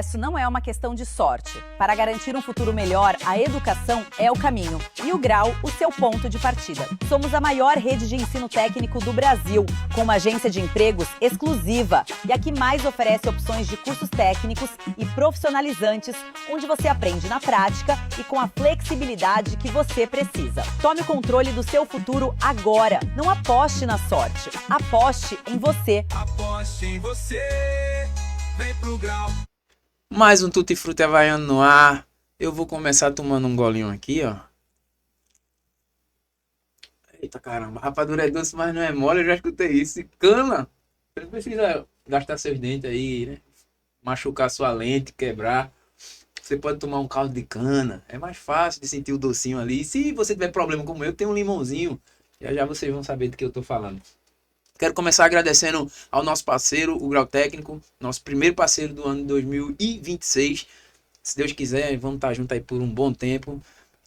sucesso não é uma questão de sorte. Para garantir um futuro melhor, a educação é o caminho e o Grau, o seu ponto de partida. Somos a maior rede de ensino técnico do Brasil, com uma agência de empregos exclusiva e a que mais oferece opções de cursos técnicos e profissionalizantes, onde você aprende na prática e com a flexibilidade que você precisa. Tome o controle do seu futuro agora. Não aposte na sorte, aposte em você. Aposte em você. Vem pro Grau. Mais um Tutti Frutti Havaiano no ar. Eu vou começar tomando um golinho aqui, ó. Eita caramba, rapadura é doce, mas não é mole, eu já escutei isso. Cana, você não precisa gastar seus dentes aí, né? Machucar sua lente, quebrar. Você pode tomar um caldo de cana. É mais fácil de sentir o docinho ali. Se você tiver problema como eu, tem um limãozinho. Já já vocês vão saber do que eu tô falando. Quero começar agradecendo ao nosso parceiro, o Grau Técnico, nosso primeiro parceiro do ano de 2026. Se Deus quiser, vamos estar juntos aí por um bom tempo.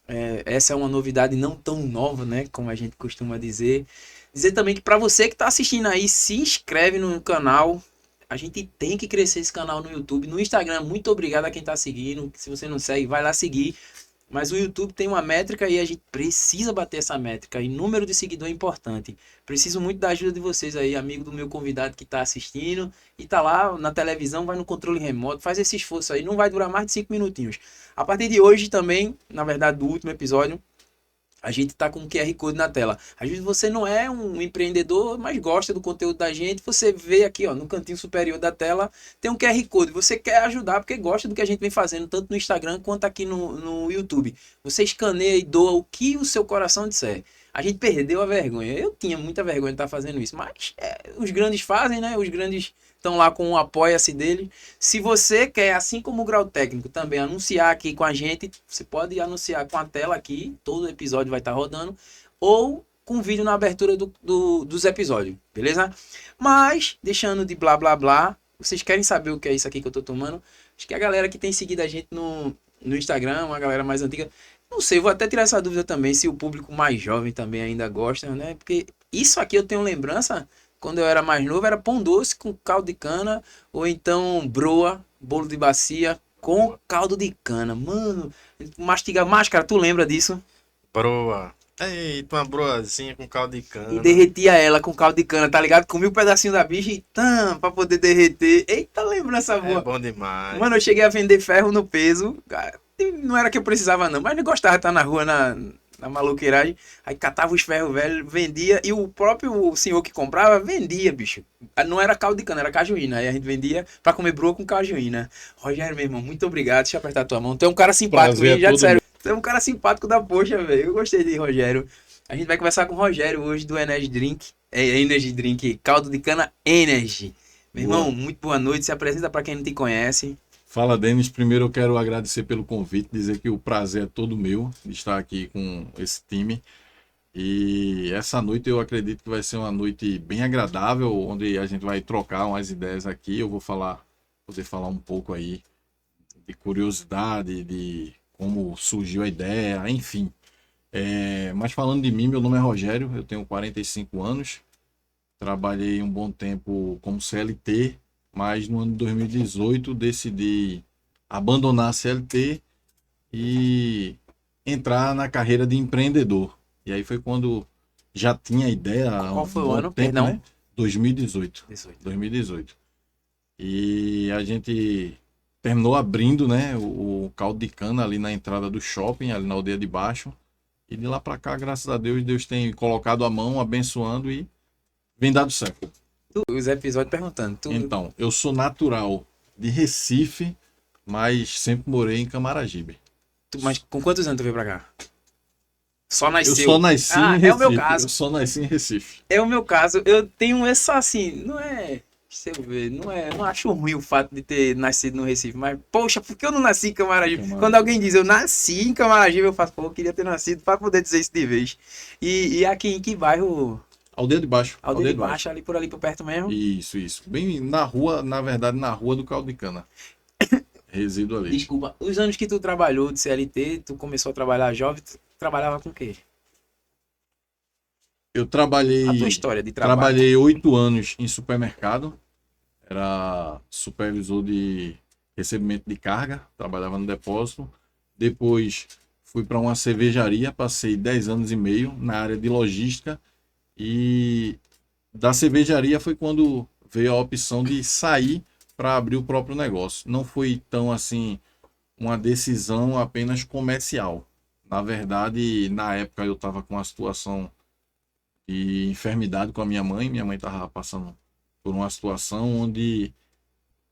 Essa é uma novidade não tão nova, né? Como a gente costuma dizer. Dizer também que para você que está assistindo aí, se inscreve no canal. A gente tem que crescer esse canal no YouTube. No Instagram, muito obrigado a quem está seguindo. Se você não segue, vai lá seguir. Mas o YouTube tem uma métrica e a gente precisa bater essa métrica. E número de seguidor é importante. Preciso muito da ajuda de vocês aí, amigo do meu convidado que está assistindo. E tá lá na televisão, vai no controle remoto, faz esse esforço aí. Não vai durar mais de 5 minutinhos. A partir de hoje também, na verdade do último episódio, a gente tá com um QR Code na tela. Às vezes você não é um empreendedor, mas gosta do conteúdo da gente. Você vê aqui, ó, no cantinho superior da tela, tem um QR Code. Você quer ajudar porque gosta do que a gente vem fazendo, tanto no Instagram quanto aqui no YouTube. Você escaneia e doa o que o seu coração disser. A gente perdeu a vergonha. Eu tinha muita vergonha de estar fazendo isso, mas os grandes fazem, né? Os grandes estão lá com o apoia-se dele. Se você quer, assim como o Grau Técnico, também anunciar aqui com a gente, você pode anunciar com a tela aqui, todo episódio vai estar rodando, ou com vídeo na abertura dos episódios, beleza? Mas, deixando de blá blá blá, vocês querem saber o que é isso aqui que eu tô tomando? Acho que a galera que tem seguido a gente no Instagram, uma galera mais antiga, não sei, vou até tirar essa dúvida também, se o público mais jovem também ainda gosta, né? Porque isso aqui eu tenho lembrança... Quando eu era mais novo, era pão doce com caldo de cana, ou então broa, bolo de bacia com caldo de cana. Mano, mastigar máscara, tu lembra disso? Broa. Eita, uma broazinha com caldo de cana. E derretia ela com caldo de cana, tá ligado? Comia um pedacinho da bicha e pra poder derreter. Eita, lembrança boa. É bom demais. Mano, eu cheguei a vender ferro no peso. Não era que eu precisava não, mas eu gostava de estar na rua, na maluqueiragem, aí catava os ferros velhos, vendia, e o próprio senhor que comprava, vendia, bicho. Não era caldo de cana, era cajuína, aí a gente vendia pra comer broa com cajuína. Rogério, meu irmão, muito obrigado, deixa eu apertar tua mão, tu é um cara simpático, já disseram, tu é um cara simpático da poxa, velho, eu gostei de Rogério. A gente vai conversar com o Rogério hoje do Energy Drink, Energy Drink, caldo de cana Energy. Meu irmão, muito boa noite, se apresenta pra quem não te conhece. Fala, Denis. Primeiro eu quero agradecer pelo convite, dizer que o prazer é todo meu de estar aqui com esse time. E essa noite eu acredito que vai ser uma noite bem agradável, onde a gente vai trocar umas ideias aqui. Eu vou poder falar um pouco aí de curiosidade, de como surgiu a ideia, enfim. Mas falando de mim, meu nome é Rogério, eu tenho 45 anos, trabalhei um bom tempo como CLT, mas no ano de 2018 decidi abandonar a CLT e entrar na carreira de empreendedor. E aí foi quando já tinha a ideia. Qual foi o ano? Tempo, Perdão. né? 2018. 18. 2018. E a gente terminou abrindo, né, o caldo de cana ali na entrada do shopping, ali na aldeia de baixo. E de lá para cá, graças a Deus, Deus tem colocado a mão, abençoando e vem dado certo. Os episódios perguntando. Então, eu sou natural de Recife, mas sempre morei em Camaragibe. Mas com quantos anos tu veio pra cá? Só nasceu? Eu só nasci em Recife. É o meu caso. Eu só nasci em Recife. É o meu caso. Eu tenho essa assim, não é... Deixa eu ver, não acho ruim o fato de ter nascido no Recife, mas, poxa, por que eu não nasci em Camaragibe? Quando alguém diz eu nasci em Camaragibe, eu faço, pô, eu queria ter nascido para poder dizer isso de vez. E aqui em que bairro? Aldeia de Baixo. Aldeia de Baixo, ali por perto mesmo? Isso. Bem na rua, na verdade, na rua do Caldo de Cana. Resido ali. Desculpa, os anos que tu trabalhou de CLT, tu começou a trabalhar jovem, tu trabalhava com o quê? Eu trabalhei... A tua história de trabalho. Trabalhei 8 anos em supermercado. Era supervisor de recebimento de carga, trabalhava no depósito. Depois fui para uma cervejaria, passei 10 anos e meio na área de logística. E da cervejaria foi quando veio a opção de sair para abrir o próprio negócio. Não foi tão assim uma decisão apenas comercial. Na verdade, na época eu estava com uma situação de enfermidade com a minha mãe. Minha mãe estava passando por uma situação onde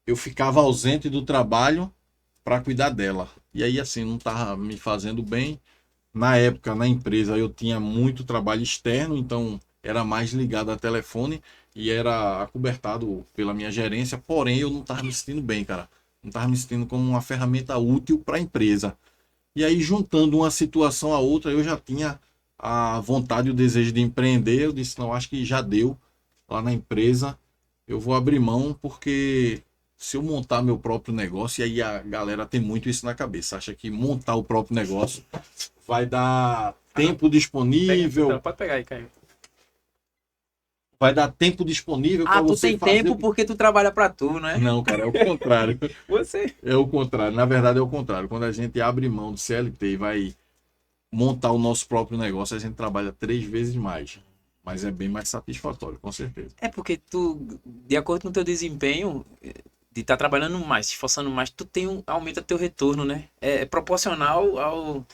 eu ficava ausente do trabalho para cuidar dela. E aí, assim, não estava me fazendo bem. Na época, na empresa, eu tinha muito trabalho externo, então era mais ligado a telefone e era acobertado pela minha gerência. Porém, eu não estava me sentindo bem, cara. Não estava me sentindo como uma ferramenta útil para a empresa. E aí, juntando uma situação a outra, eu já tinha a vontade e o desejo de empreender. Eu disse, não, acho que já deu lá na empresa. Eu vou abrir mão porque se eu montar meu próprio negócio, e aí a galera tem muito isso na cabeça, acha que montar o próprio negócio vai dar tempo disponível, Pode pegar aí, Caio. vai dar tempo disponível para Ah, tu você tem fazer tempo o que- porque tu trabalha pra tu, né? Não, cara, é o contrário. Você. É o contrário. Na verdade, é o contrário. Quando a gente abre mão do CLT e vai montar o nosso próprio negócio, a gente trabalha 3 vezes mais. Mas é bem mais satisfatório, com certeza. É porque tu, de acordo com o teu desempenho, de estar trabalhando mais, se esforçando mais, tu tem aumenta teu retorno, né? É proporcional ao...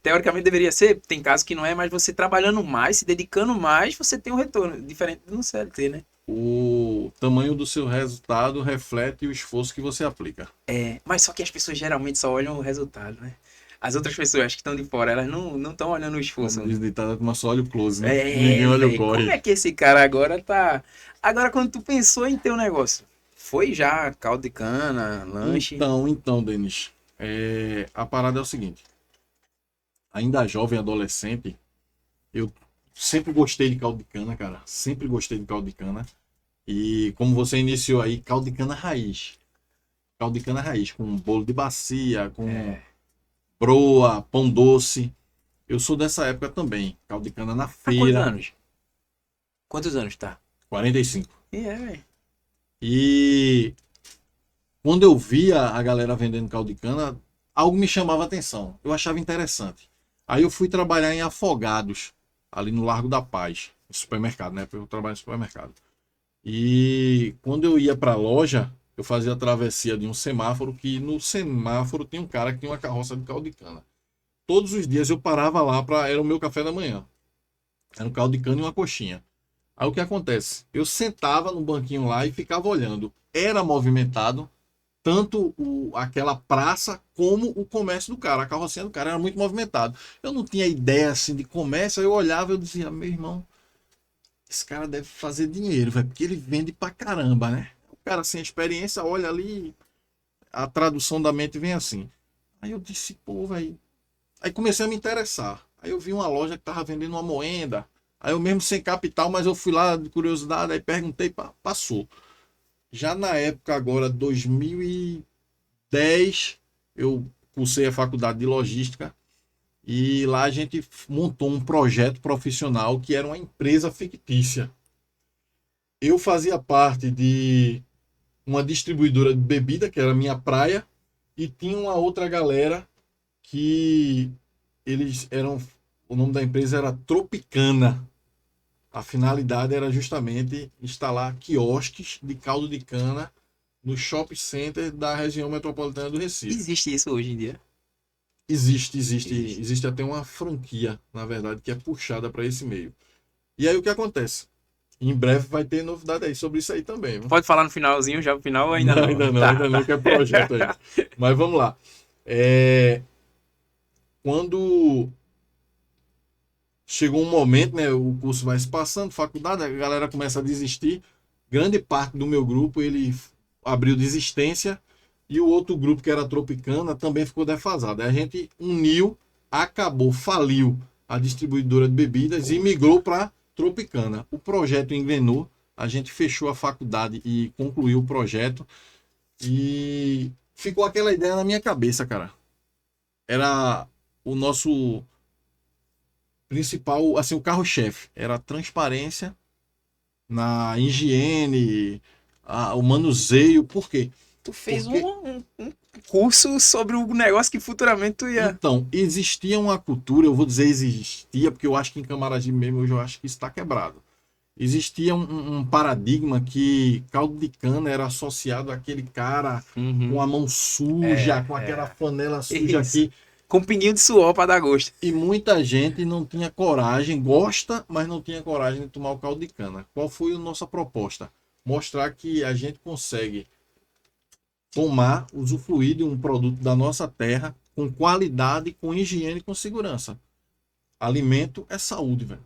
teoricamente deveria ser, tem casos que não é, mas você trabalhando mais, se dedicando mais, você tem um retorno, diferente do CLT, né? O tamanho do seu resultado reflete o esforço que você aplica. Mas só que as pessoas geralmente só olham o resultado, né? As outras pessoas que estão de fora, elas não estão olhando o esforço. Como diz ditado, mas só olha o close, né? Ninguém olha o Véi, corre. como é que esse cara agora tá... Agora, quando tu pensou em ter um negócio, foi já caldo de cana, lanche? Então, Denis, a parada é o seguinte. Ainda jovem, adolescente, eu sempre gostei de caldo de cana, cara. Sempre gostei de caldo de cana. E como você iniciou aí, caldo de cana raiz. Caldo de cana raiz, com bolo de bacia, com broa, pão doce. Eu sou dessa época também. Caldo de cana na Há quantos feira. anos? Quantos anos tá? 45. Velho. E quando eu via a galera vendendo caldo de cana, algo me chamava a atenção. Eu achava interessante. Aí eu fui trabalhar em Afogados, ali no Largo da Paz, no supermercado, né? Porque eu trabalho em supermercado. E quando eu ia para a loja, eu fazia a travessia de um semáforo, que no semáforo tinha um cara que tinha uma carroça de caldo de cana. Todos os dias eu parava lá, era o meu café da manhã. Era um caldo de cana e uma coxinha. Aí o que acontece? Eu sentava no banquinho lá e ficava olhando. Era movimentado, tanto aquela praça como o comércio do cara. A carrocinha do cara era muito movimentado. Eu não tinha ideia assim de comércio, aí eu olhava e eu dizia, meu irmão, esse cara deve fazer dinheiro, velho, porque ele vende pra caramba, né? O cara sem experiência olha ali, a tradução da mente vem assim. Aí eu disse, pô, velho. Aí comecei a me interessar. Aí eu vi uma loja que tava vendendo uma moenda. Aí eu mesmo sem capital, mas eu fui lá de curiosidade, aí perguntei, passou. Já na época agora, 2010, eu cursei a faculdade de logística e lá a gente montou um projeto profissional que era uma empresa fictícia. Eu fazia parte de uma distribuidora de bebida, que era a minha praia, e tinha uma outra galera que eles eram... O nome da empresa era Tropicana. A finalidade era justamente instalar quiosques de caldo de cana no shopping center da região metropolitana do Recife. Existe isso hoje em dia? Existe até uma franquia, na verdade, que é puxada para esse meio. E aí o que acontece? Em breve vai ter novidade aí sobre isso aí também. Viu? Pode falar no finalzinho, já no final ou ainda não? Ainda não, Tá. ainda não, que é projeto aí. Mas vamos lá. Quando chegou um momento, né, o curso vai se passando, faculdade, a galera começa a desistir. Grande parte do meu grupo, ele abriu desistência, e o outro grupo, que era a Tropicana, também ficou defasado. Aí a gente uniu, faliu a distribuidora de bebidas e migrou para Tropicana. O projeto engrenou, a gente fechou a faculdade e concluiu o projeto, e ficou aquela ideia na minha cabeça, cara. Era o nosso principal, assim, o carro-chefe, era a transparência na higiene, o manuseio. Por quê? Tu fez Porque- um curso sobre um negócio que futuramente tu ia... Então, existia uma cultura, eu vou dizer existia, porque eu acho que em Camaragibe mesmo, hoje eu acho que isso está quebrado. Existia um paradigma que caldo de cana era associado àquele cara com a mão suja, com aquela flanela suja Isso. aqui. Com um pinguinho de suor pra dar gosto. E muita gente não tinha coragem, gosta, mas não tinha coragem de tomar o caldo de cana. Qual foi a nossa proposta? Mostrar que a gente consegue tomar, usufruir de um produto da nossa terra com qualidade, com higiene e com segurança. Alimento é saúde, velho.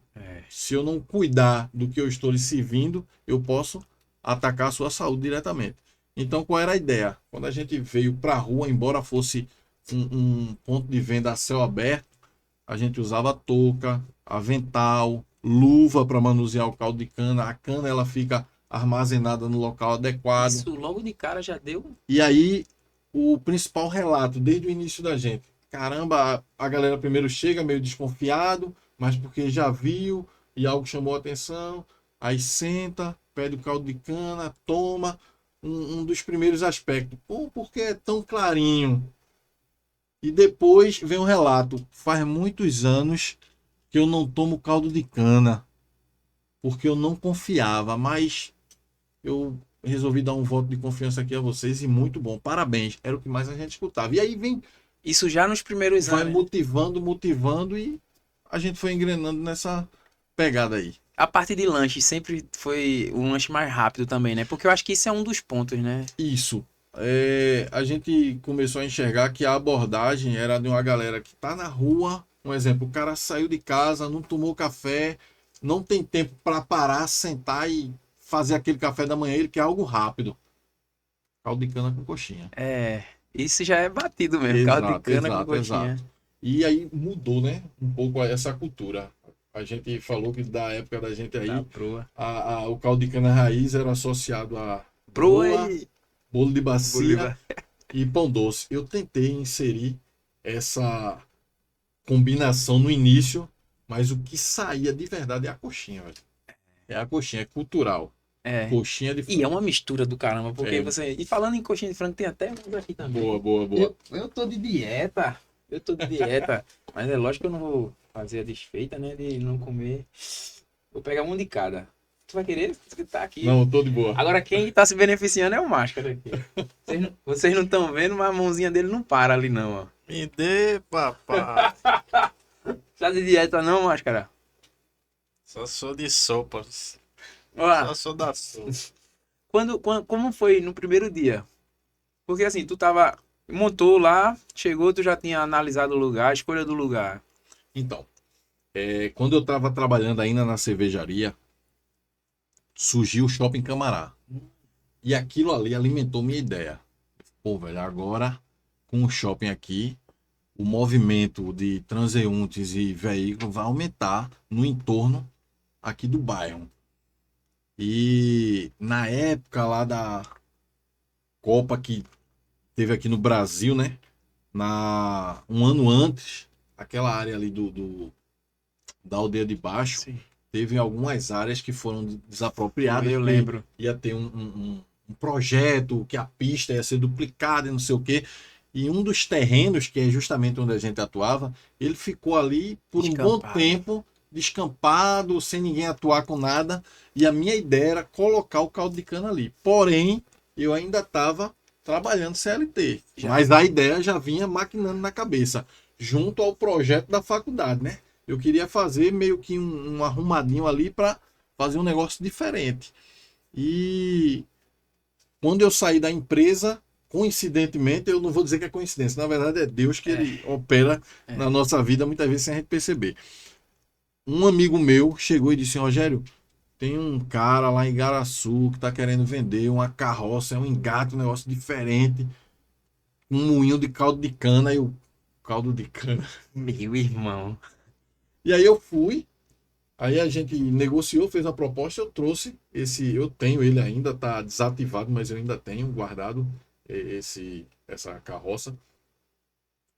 Se eu não cuidar do que eu estou lhe servindo, eu posso atacar a sua saúde diretamente. Então, qual era a ideia? Quando a gente veio para a rua, embora fosse um ponto de venda a céu aberto, a gente usava touca, avental, luva para manusear o caldo de cana. A cana ela fica armazenada no local adequado. Isso logo de cara já deu... E aí, o principal relato, desde o início da gente, caramba, a galera primeiro chega meio desconfiado, mas porque já viu e algo chamou a atenção, aí senta, pede o caldo de cana, toma. Um dos primeiros aspectos, pô, por que é tão clarinho? E depois vem um relato, faz muitos anos que eu não tomo caldo de cana, porque eu não confiava, mas eu resolvi dar um voto de confiança aqui a vocês e muito bom, parabéns, era o que mais a gente escutava. E aí vem, Isso já nos primeiros vai anos. motivando e a gente foi engrenando nessa pegada aí. A parte de lanche sempre foi um lanche mais rápido também, né? Porque eu acho que isso é um dos pontos, né? Isso. A gente começou a enxergar que a abordagem era de uma galera que tá na rua. Um exemplo, o cara saiu de casa, não tomou café, não tem tempo para parar, sentar e fazer aquele café da manhã, ele quer algo rápido. Caldo de cana com coxinha. Isso já é batido mesmo. Caldo de cana com coxinha. E aí mudou, né? Um pouco essa cultura. A gente falou que da época da gente aí, Da proa. o caldo de cana raiz era associado a Proa broa, e... bolo de bacia Bolivar. e pão doce. Eu tentei inserir essa combinação no início, mas o que saía de verdade é a coxinha, velho. É a coxinha, é cultural. Coxinha de E frango. é uma mistura do caramba, porque É. você... E falando em coxinha de frango, tem até uns aqui também. Boa. Eu tô de dieta. Mas é lógico que eu não vou fazer a desfeita, né? De não comer. Vou pegar um de cada. Tu vai querer? Você tá aqui. Não, tô de boa. Agora quem tá se beneficiando é o Máscara aqui. Vocês não estão vendo, mas a mãozinha dele não para ali não, ó. Me dê, papai. Tá de dieta não, Máscara? Só sou de sopas. Ó, Só sou da sopa. como foi no primeiro dia? Porque assim, tu montou lá, chegou, tu já tinha analisado o lugar, a escolha do lugar. Então, quando eu estava trabalhando ainda na cervejaria, surgiu o Shopping Camará. E aquilo ali alimentou minha ideia. Pô, velho, agora com o shopping aqui, o movimento de transeuntes e veículos vai aumentar no entorno aqui do bairro. E na época lá da Copa que teve aqui no Brasil, né? Um ano antes, aquela área ali da Aldeia de Baixo, Sim. teve algumas áreas que foram desapropriadas. Eu que lembro. Ia ter um projeto que a pista ia ser duplicada e não sei o quê. E um dos terrenos, que é justamente onde a gente atuava, ele ficou ali por um bom Descampado. tempo, descampado, sem ninguém atuar com nada. E a minha ideia era colocar o caldo de cana ali. Porém, eu ainda estava trabalhando CLT. Mas a ideia já vinha maquinando na cabeça, junto ao projeto da faculdade, né? Eu queria fazer meio que um arrumadinho ali para fazer um negócio diferente. E quando eu saí da empresa, coincidentemente, eu não vou dizer que é coincidência, na verdade é Deus que ele opera na nossa vida muitas vezes sem a gente perceber. Um amigo meu chegou e disse: Rogério, tem um cara lá em Igaraçu que está querendo vender uma carroça, é um engate, um negócio diferente, um moinho de caldo de cana. E o caldo de cana. Meu irmão. E aí eu fui, aí a gente negociou, fez a proposta, eu trouxe eu tenho ele ainda, tá desativado, mas eu ainda tenho guardado essa carroça.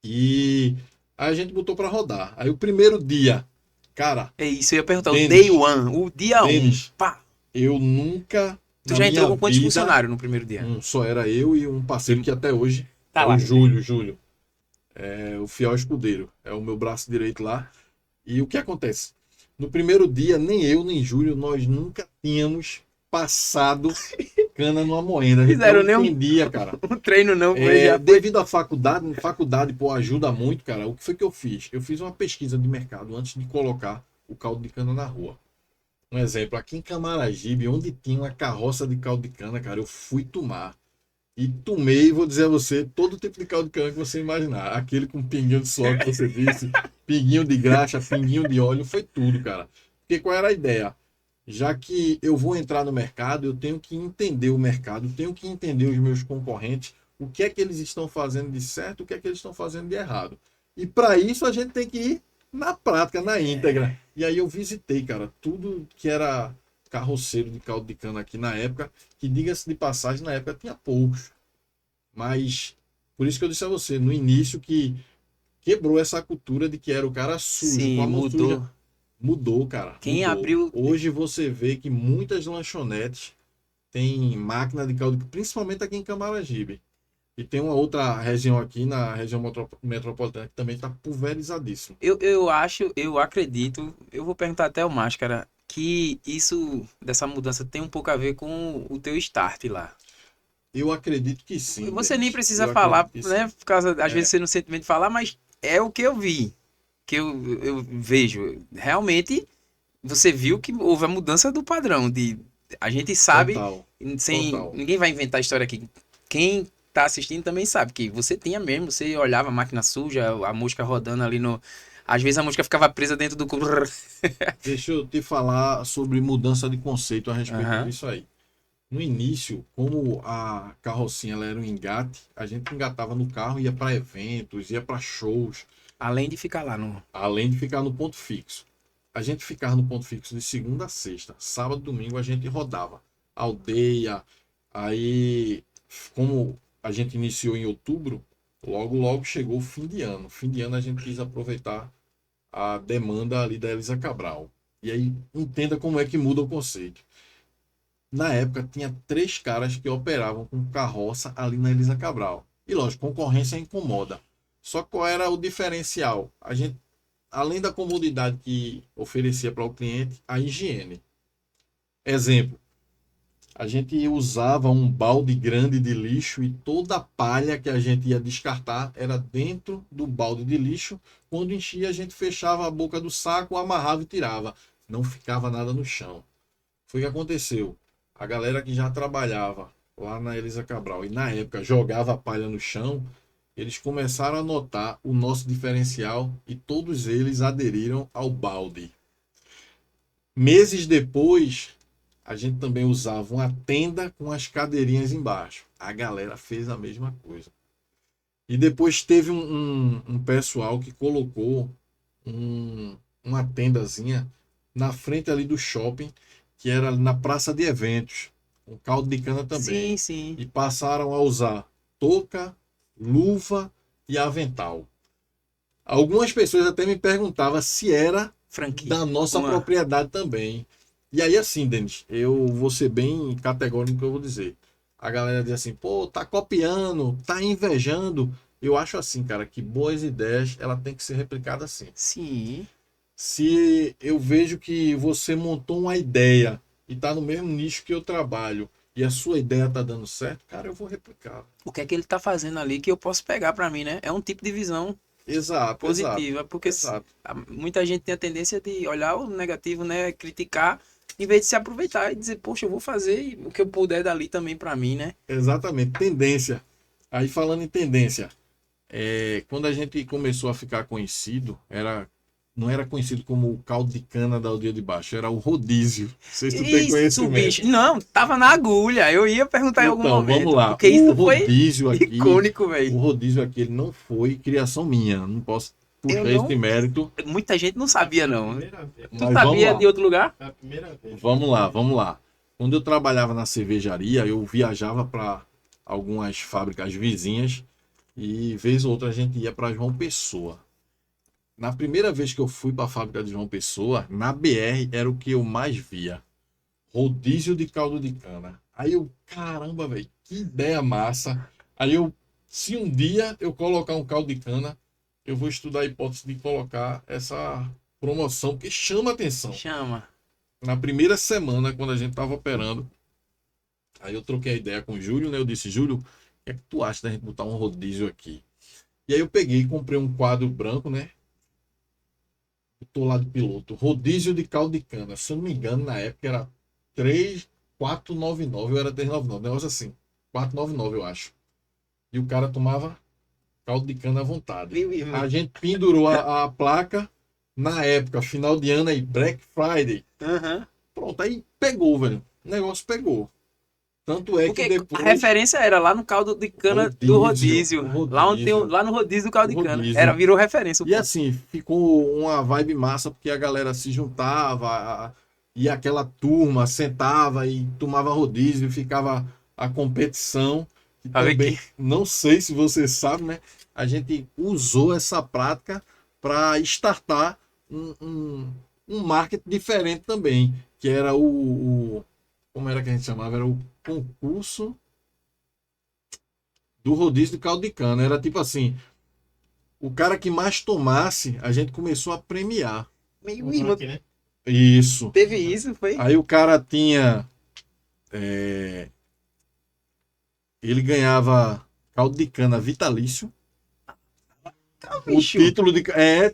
E aí a gente botou para rodar. Aí o primeiro dia, cara, É isso, eu ia perguntar, Denis, o day one, o dia Denis, 1. Pá. eu nunca Tu na já entrou minha com quantos vida, funcionários no primeiro dia? Só era eu e um parceiro que até hoje Tá é lá. o Júlio. É o fiel escudeiro. É o meu braço direito lá. E o que acontece? No primeiro dia, nem eu, nem Júlio, nós nunca tínhamos passado cana numa moenda. A gente Fizeram não nem um- entendia, cara. Um treino não, foi já. Devido à faculdade, pô, ajuda muito, cara. O que foi que eu fiz? Eu fiz uma pesquisa de mercado antes de colocar o caldo de cana na rua. Um exemplo, aqui em Camaragibe, onde tinha uma carroça de caldo de cana, cara, eu fui tomar. E tomei, vou dizer a você, todo tipo de caldo de cana que você imaginar. Aquele com pinguinho de suor que você disse, pinguinho de graxa, pinguinho de óleo, foi tudo, cara. Porque qual era a ideia? Já que eu vou entrar no mercado, eu tenho que entender o mercado, tenho que entender os meus concorrentes, o que é que eles estão fazendo de certo, o que é que eles estão fazendo de errado. E para isso a gente tem que ir na prática, na íntegra. E aí eu visitei, cara, tudo que era carroceiro de caldo de cana aqui na época, que diga-se de passagem, na época tinha poucos. Mas, por isso que eu disse a você, no início, que quebrou essa cultura de que era o cara sujo, Sim, com a mão mudou. suja. Mudou, cara. Quem mudou. abriu- Hoje você vê que muitas lanchonetes têm máquina de caldo, principalmente aqui em Camaragibe. E tem uma outra região aqui, na região metropolitana, que também está pulverizadíssimo. Eu acredito, eu vou perguntar até o Máscara, que isso, dessa mudança, tem um pouco a ver com o teu start lá. Eu acredito que sim. Você Denis. nem precisa Eu falar, acredito que né? sim. Por causa, às vezes você não sente medo de falar, mas é o que eu vi. Que eu vejo. Realmente, você viu que houve a mudança do padrão. A gente sabe, Total. Total. ninguém vai inventar a história aqui. Quem tá assistindo também sabe que você tinha mesmo, você olhava a máquina suja, a mosca rodando ali no. Às vezes a mosca ficava presa dentro do cubo. Deixa eu te falar sobre mudança de conceito a respeito Aham. disso aí. No início, como a carrocinha ela era um engate, a gente engatava no carro, ia para eventos, ia para shows, Além de ficar lá no. além de ficar no ponto fixo. A gente ficava no ponto fixo de segunda a sexta. Sábado, domingo a gente rodava. Aldeia. Aí, como a gente iniciou em outubro, logo chegou o fim de ano. Fim de ano a gente quis aproveitar a demanda ali da Elisa Cabral. E aí, entenda como é que muda o conceito. Na época, tinha 3 caras que operavam com carroça ali na Elisa Cabral. E lógico, concorrência incomoda. Só que qual era o diferencial? A gente, além da comodidade que oferecia para o cliente, a higiene. Exemplo, a gente usava um balde grande de lixo e toda a palha que a gente ia descartar era dentro do balde de lixo. Quando enchia, a gente fechava a boca do saco, amarrava e tirava. Não ficava nada no chão. Foi o que aconteceu. A galera que já trabalhava lá na Elisa Cabral e na época jogava a palha no chão, eles começaram a notar o nosso diferencial e todos eles aderiram ao balde. Meses depois, a gente também usava uma tenda com as cadeirinhas embaixo. A galera fez a mesma coisa. E depois teve um pessoal que colocou uma tendazinha na frente ali do shopping, que era na praça de eventos, um caldo de cana também. Sim, sim. E passaram a usar touca, luva e avental. Algumas pessoas até me perguntavam se era Franquia. da nossa propriedade também. E aí assim, Denis, eu vou ser bem categórico no que eu vou dizer. A galera diz assim, pô, tá copiando, tá invejando. Eu acho assim, cara, que boas ideias, ela tem que ser replicada assim. Sim. Se eu vejo que você montou uma ideia e tá no mesmo nicho que eu trabalho e a sua ideia tá dando certo, cara, eu vou replicar. O que é que ele tá fazendo ali que eu posso pegar pra mim, né? É um tipo de visão Exato, positiva, porque exato. muita gente tem a tendência de olhar o negativo, né? Criticar, em vez de se aproveitar e dizer, poxa, eu vou fazer o que eu puder dali também pra mim, né? Exatamente, tendência. Aí falando em tendência, quando a gente começou a ficar conhecido, não era conhecido como o caldo de cana da Aldeia de Baixo, era o rodízio. Não sei se tu tem Isso, conhecimento. bicho. Não, tava na agulha. Eu ia perguntar em algum Então, momento. vamos lá. Porque isso O foi rodízio aqui, icônico, o velho. rodízio aqui ele não foi criação minha. Não posso puxar Eu não- esse mérito. Muita gente não sabia, não. Primeira vez. Tu Mas vamos sabia lá. de outro lugar? Foi a primeira vez. Vamos lá. Quando eu trabalhava na cervejaria, eu viajava para algumas fábricas vizinhas e vez ou outra a gente ia para João Pessoa. Na primeira vez que eu fui para a fábrica de João Pessoa, na BR era o que eu mais via. Rodízio de caldo de cana. Aí eu, caramba, velho, que ideia massa. Aí eu, se um dia eu colocar um caldo de cana, eu vou estudar a hipótese de colocar essa promoção, porque chama atenção. Chama. Na primeira semana, quando a gente tava operando, aí eu troquei a ideia com o Júlio, né? Eu disse, Júlio, o que é que tu acha da gente botar um rodízio aqui? E aí eu peguei e comprei um quadro branco, né? Botou lá de piloto, rodízio de caldo de cana. Se eu não me engano, na época era 4,99 ou era 3,99, negócio assim. 4,99 eu acho. E o cara tomava caldo de cana à vontade. Meu irmão. A gente pendurou a placa na época, final de ano aí, Black Friday. Aham. Pronto, aí pegou, velho. O negócio pegou. Tanto é Porque que depois. a referência era lá no caldo de cana do rodízio. Lá, onde tem, lá no rodízio do caldo de cana. Rodízio. Virou referência. E assim, ficou uma vibe massa, porque a galera se juntava, e aquela turma sentava e tomava rodízio, e ficava a competição. E Pra ver também, não sei se você sabe, né? A gente usou essa prática para startar um marketing diferente também, que era como era que a gente chamava? Era o concurso do rodízio de caldo de cana. Era tipo assim, o cara que mais tomasse, a gente começou a premiar. Meu irmão, Aqui, né? Isso. teve isso, foi? Aí o cara tinha. Ele ganhava caldo de cana vitalício. O Bicho. título de.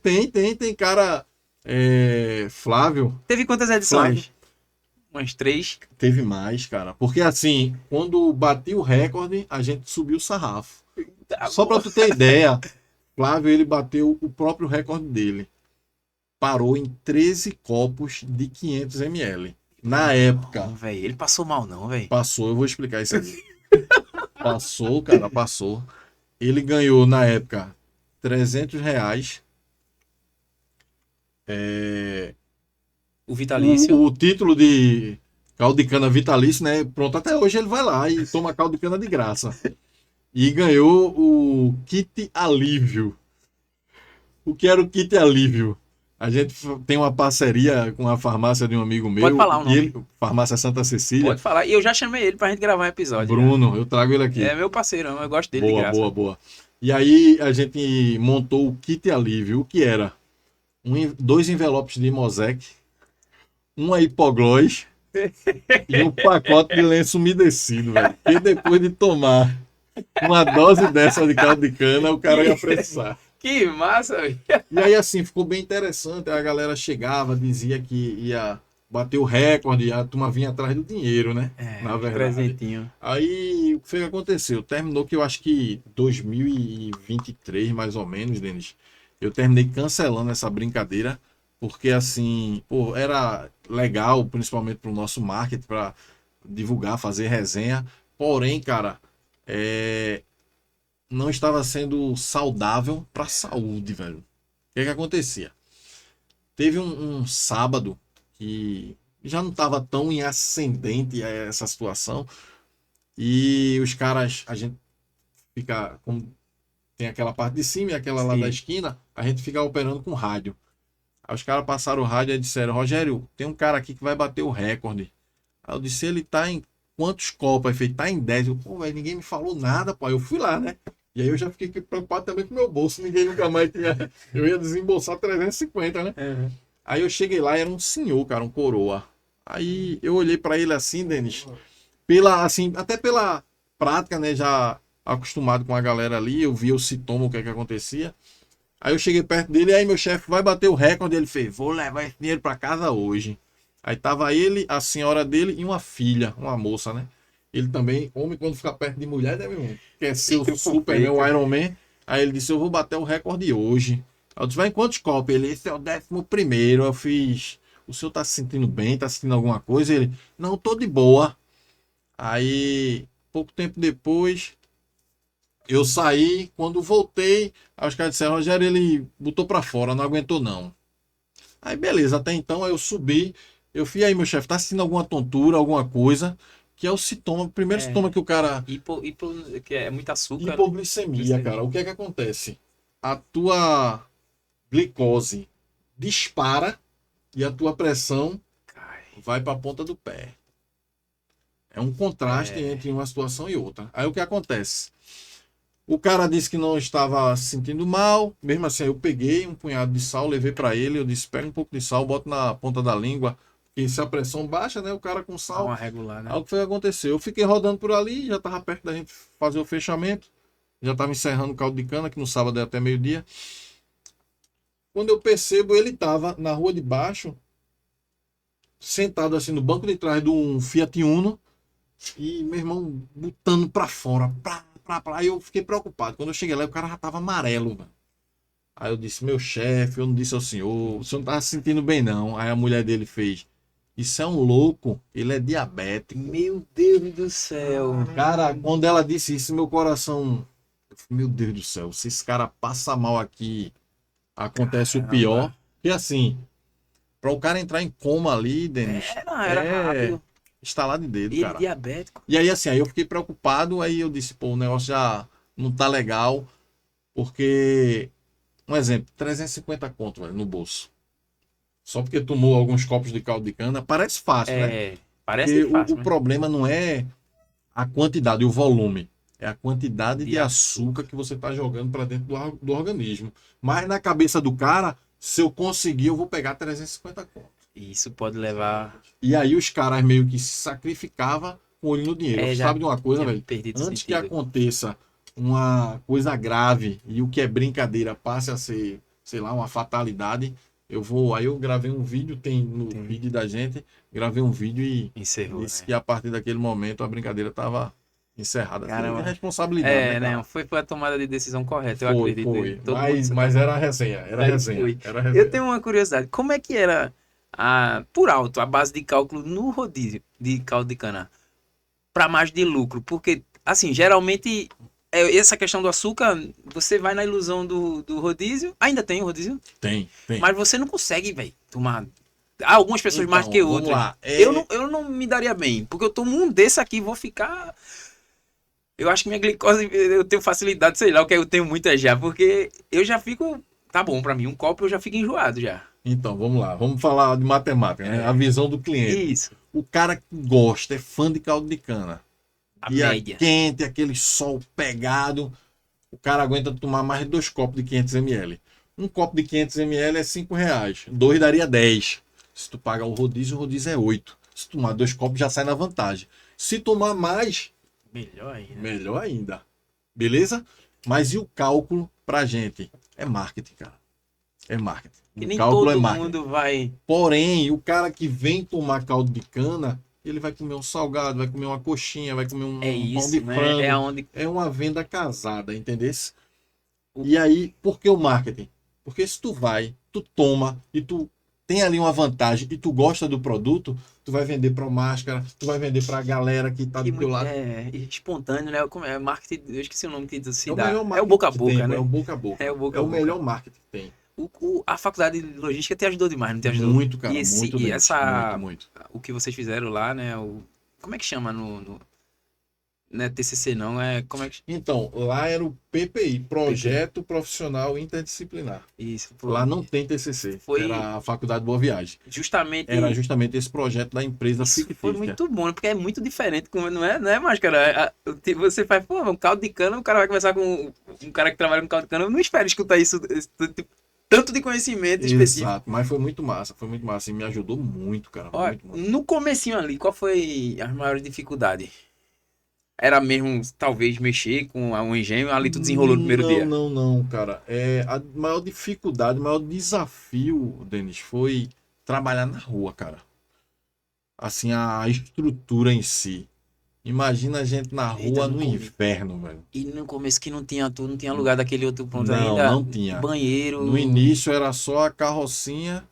Tem cara. Flávio. Teve quantas edições? Umas 3. Teve mais, cara. Porque assim, quando bati o recorde, a gente subiu o sarrafo. Só pra tu ter ideia, Flávio, ele bateu o próprio recorde dele. Parou em 13 copos de 500 ml. Na época. Não, velho. Ele passou mal, não, velho. Passou, eu vou explicar isso aqui. Passou, cara, passou. Ele ganhou, na época, R$ 300. O vitalício. O título de caldo de cana vitalício, né? Pronto, até hoje ele vai lá e toma caldo de cana de graça. E ganhou o kit alívio. O que era o kit alívio? A gente tem uma parceria com a farmácia de um amigo meu. Pode falar o nome. E ele, farmácia Santa Cecília. Pode falar. E eu já chamei ele pra gente gravar um episódio. Bruno, eu trago ele aqui. É meu parceirão, eu gosto dele de Boa, graça. boa, boa. E aí a gente montou o kit alívio, o que era 2 envelopes de Mosec, uma hipoglós e um pacote de lenço umedecido, velho. E depois de tomar uma dose dessa de caldo de cana, o cara ia precisar. Que massa, velho. E aí assim, ficou bem interessante, a galera chegava, dizia que ia bater o recorde, a turma vinha atrás do dinheiro, né? Na verdade. Presentinho. Aí, o que foi que aconteceu? Terminou que eu acho que 2023, mais ou menos, Denis, eu terminei cancelando essa brincadeira, porque assim, pô, era legal, principalmente para o nosso marketing, para divulgar, fazer resenha, porém, cara, não estava sendo saudável para a saúde, velho. O que acontecia? Teve um sábado que já não estava tão em ascendente essa situação, e os caras, a gente fica, como tem aquela parte de cima e aquela lá Sim. da esquina, a gente fica operando com rádio. Aí os caras passaram o rádio e disseram, Rogério, tem um cara aqui que vai bater o recorde. Aí eu disse, ele tá em quantos copos? Aí ele fez, tá em 10. Eu, pô, velho, ninguém me falou nada, pô. Aí eu fui lá, né? E aí eu já fiquei preocupado também com o meu bolso, ninguém nunca mais tinha... Eu ia desembolsar 350, né? Uhum. Aí eu cheguei lá, era um senhor, cara, um coroa. Aí eu olhei pra ele assim, Denis, até pela prática, né, já acostumado com a galera ali, eu via o sintoma, o que é que acontecia. Aí eu cheguei perto dele, aí meu chefe vai bater o recorde, ele fez, vou levar esse dinheiro pra casa hoje. Aí tava ele, a senhora dele e uma filha, uma moça, né? Ele também, homem, quando fica perto de mulher, né, meu irmão? Quer ser o Superman, o Iron Man. Aí ele disse, eu vou bater o recorde hoje. Aí eu disse, vai em quantos copos? Ele, esse é o 11º. Eu fiz, o senhor tá se sentindo bem? Tá sentindo alguma coisa? Ele, não, tô de boa. Aí, pouco tempo depois, eu saí, quando voltei, aí os caras disseram, Rogério, ele botou pra fora, não aguentou não. Aí beleza, até então aí eu subi, eu fui aí, meu chefe, tá sentindo alguma tontura, alguma coisa, que é o sintoma, o primeiro sintoma que o cara... Que é muito açúcar. Hipoglicemia, cara. O que é que acontece? A tua glicose dispara e a tua pressão Cai. vai pra ponta do pé. É um contraste entre uma situação e outra. Aí o que acontece? O cara disse que não estava se sentindo mal, mesmo assim eu peguei um punhado de sal, levei para ele, eu disse, pega um pouco de sal, bota na ponta da língua, porque se a pressão baixa, né, o cara com Dá sal, uma regular, né? aí o que foi que aconteceu? Eu fiquei rodando por ali, já estava perto da gente fazer o fechamento, já estava encerrando o caldo de cana, que no sábado é até meio-dia. Quando eu percebo, ele estava na rua de baixo, sentado assim no banco de trás de um Fiat Uno, e meu irmão botando para fora, aí eu fiquei preocupado. Quando eu cheguei lá, o cara já tava amarelo, mano. Aí eu disse, meu chefe, eu não disse ao senhor, o senhor não tava se sentindo bem, não. Aí a mulher dele fez, isso é um louco, ele é diabético. Meu Deus do céu. Cara, quando ela disse isso, meu coração, meu Deus do céu, se esse cara passa mal aqui, acontece o pior. E assim, para o cara entrar em coma ali, Denis, Era rápido. estalar de dedo, Ele cara. diabético. E aí, assim, aí eu fiquei preocupado, aí eu disse, pô, o negócio já não tá legal, porque, um exemplo, 350 conto, velho, no bolso. Só porque tomou alguns copos de caldo de cana, parece fácil, né? Parece Porque fácil. o problema não é a quantidade, o volume, é a quantidade de açúcar que você tá jogando para dentro do organismo. Mas na cabeça do cara, se eu conseguir, eu vou pegar 350 conto. Isso pode levar. E aí os caras meio que se sacrificavam com o olho no dinheiro. Já Sabe de uma coisa, tinha velho? perdido Antes que sentido. aconteça uma coisa grave e o que é brincadeira passe a ser, sei lá, uma fatalidade, aí eu gravei um vídeo, tem no vídeo da gente, gravei um vídeo e Encerrou, disse né? que a partir daquele momento a brincadeira estava encerrada. Caramba. Foi responsabilidade, né, cara? Foi a tomada de decisão correta, eu Foi, acredito. foi. Todo mundo Mas era a resenha, era a Aí resenha. foi. Era a resenha. Eu tenho uma curiosidade. Como é que era, por alto, a base de cálculo no rodízio de caldo de cana para margem de lucro? Porque, assim, geralmente, essa questão do açúcar, você vai na ilusão do rodízio. Ainda tem o rodízio? Tem. Mas você não consegue, velho, tomar. Há algumas pessoas Então, mais que vamos outras. lá. Eu não me daria bem, porque eu tomo um desse aqui e vou ficar. Eu acho que minha glicose, eu tenho facilidade, sei lá, o que eu tenho muito é já, porque eu já fico. Tá bom, pra mim, um copo eu já fico enjoado já. Então, vamos lá. Vamos falar de matemática, né? A visão do cliente. Isso. O cara que gosta, é fã de caldo de cana. A Dia média. quente, aquele sol pegado. O cara aguenta tomar mais de 2 copos de 500 ml. Um copo de 500 ml é R$5. 2 daria 10. Se tu pagar o rodízio é 8. Se tomar 2 copos, já sai na vantagem. Se tomar mais, Melhor ainda. melhor ainda. Beleza? Mas e o cálculo pra gente? É marketing, cara. É marketing. Que O nem cálculo todo é marketing. mundo vai. Porém, o cara que vem tomar caldo de cana, ele vai comer um salgado, vai comer uma coxinha, vai comer um É pão isso, de né? frango. É aonde. É uma venda casada, entendeu? E aí, por que o marketing? Porque se tu vai, tu toma e tu tem ali uma vantagem e tu gosta do produto, tu vai vender para máscara, tu vai vender para a galera que tá do teu lado. Espontâneo, né? Como é marketing, eu esqueci o nome que se É o dá. melhor É o marketing boca a que boca, tem, né? É o boca a boca. É o boca É a o boca. melhor marketing que tem. A faculdade de logística te ajudou demais, não te ajudou? Muito, cara, E muito e mesmo, essa, muito. o que vocês fizeram lá, né? Como é que chama não é TCC não, como é que Então, lá era o PPI, Projeto Profissional Interdisciplinar. isso? Lá não tem TCC, era a Faculdade Boa Viagem. Justamente Era justamente esse projeto da empresa isso fictícia. foi muito bom, né? Porque é muito diferente, não é máscara. Você faz, pô, um caldo de cana, o cara vai conversar com um cara que trabalha com caldo de cana, eu não espero escutar isso, tanto de conhecimento específico. Exato, mas foi muito massa e me ajudou muito, cara. Foi Olha, muito massa. no comecinho ali, qual foi a maior dificuldade? Era mesmo, talvez, mexer com o engenho, ali tu desenrolou no primeiro dia? Não, cara. A maior dificuldade, o maior desafio, Denis, foi trabalhar na rua, cara. Assim, a estrutura em si. Imagina a gente na rua no inverno, velho. E no começo que não tinha lugar daquele outro ponto Não, ainda? não tinha. Banheiro. No início era só a carrocinha,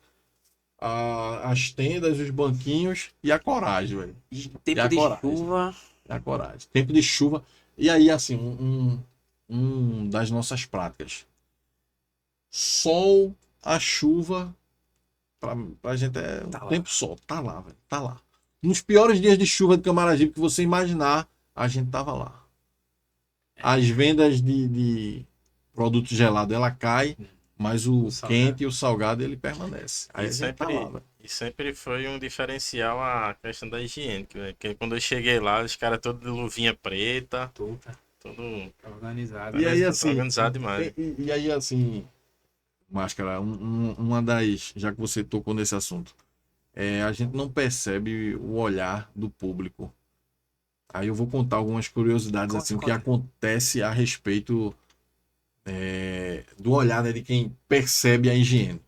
as tendas, os banquinhos e a coragem, velho. Tempo de chuva. A coragem. Tempo de chuva. E aí, assim, um das nossas práticas. Sol, a chuva, pra gente é Tá o lá. tempo sol. Tá lá, velho. Tá lá. Nos piores dias de chuva de Camaragibe que você imaginar, a gente tava lá. As vendas de produto gelado, ela cai, mas o salgado. quente e o salgado, ele permanece. Aí a gente tá lá, velho. E sempre foi um diferencial a questão da higiene. Que quando eu cheguei lá, os caras todos de luvinha preta, Tudo todo organizado. E aí, assim, organizado demais. e aí, assim, Máscara, uma das. Já que você tocou nesse assunto, a gente não percebe o olhar do público. Aí eu vou contar algumas curiosidades, Conta, assim, o que conta. acontece a respeito do olhar, né, de quem percebe a higiene.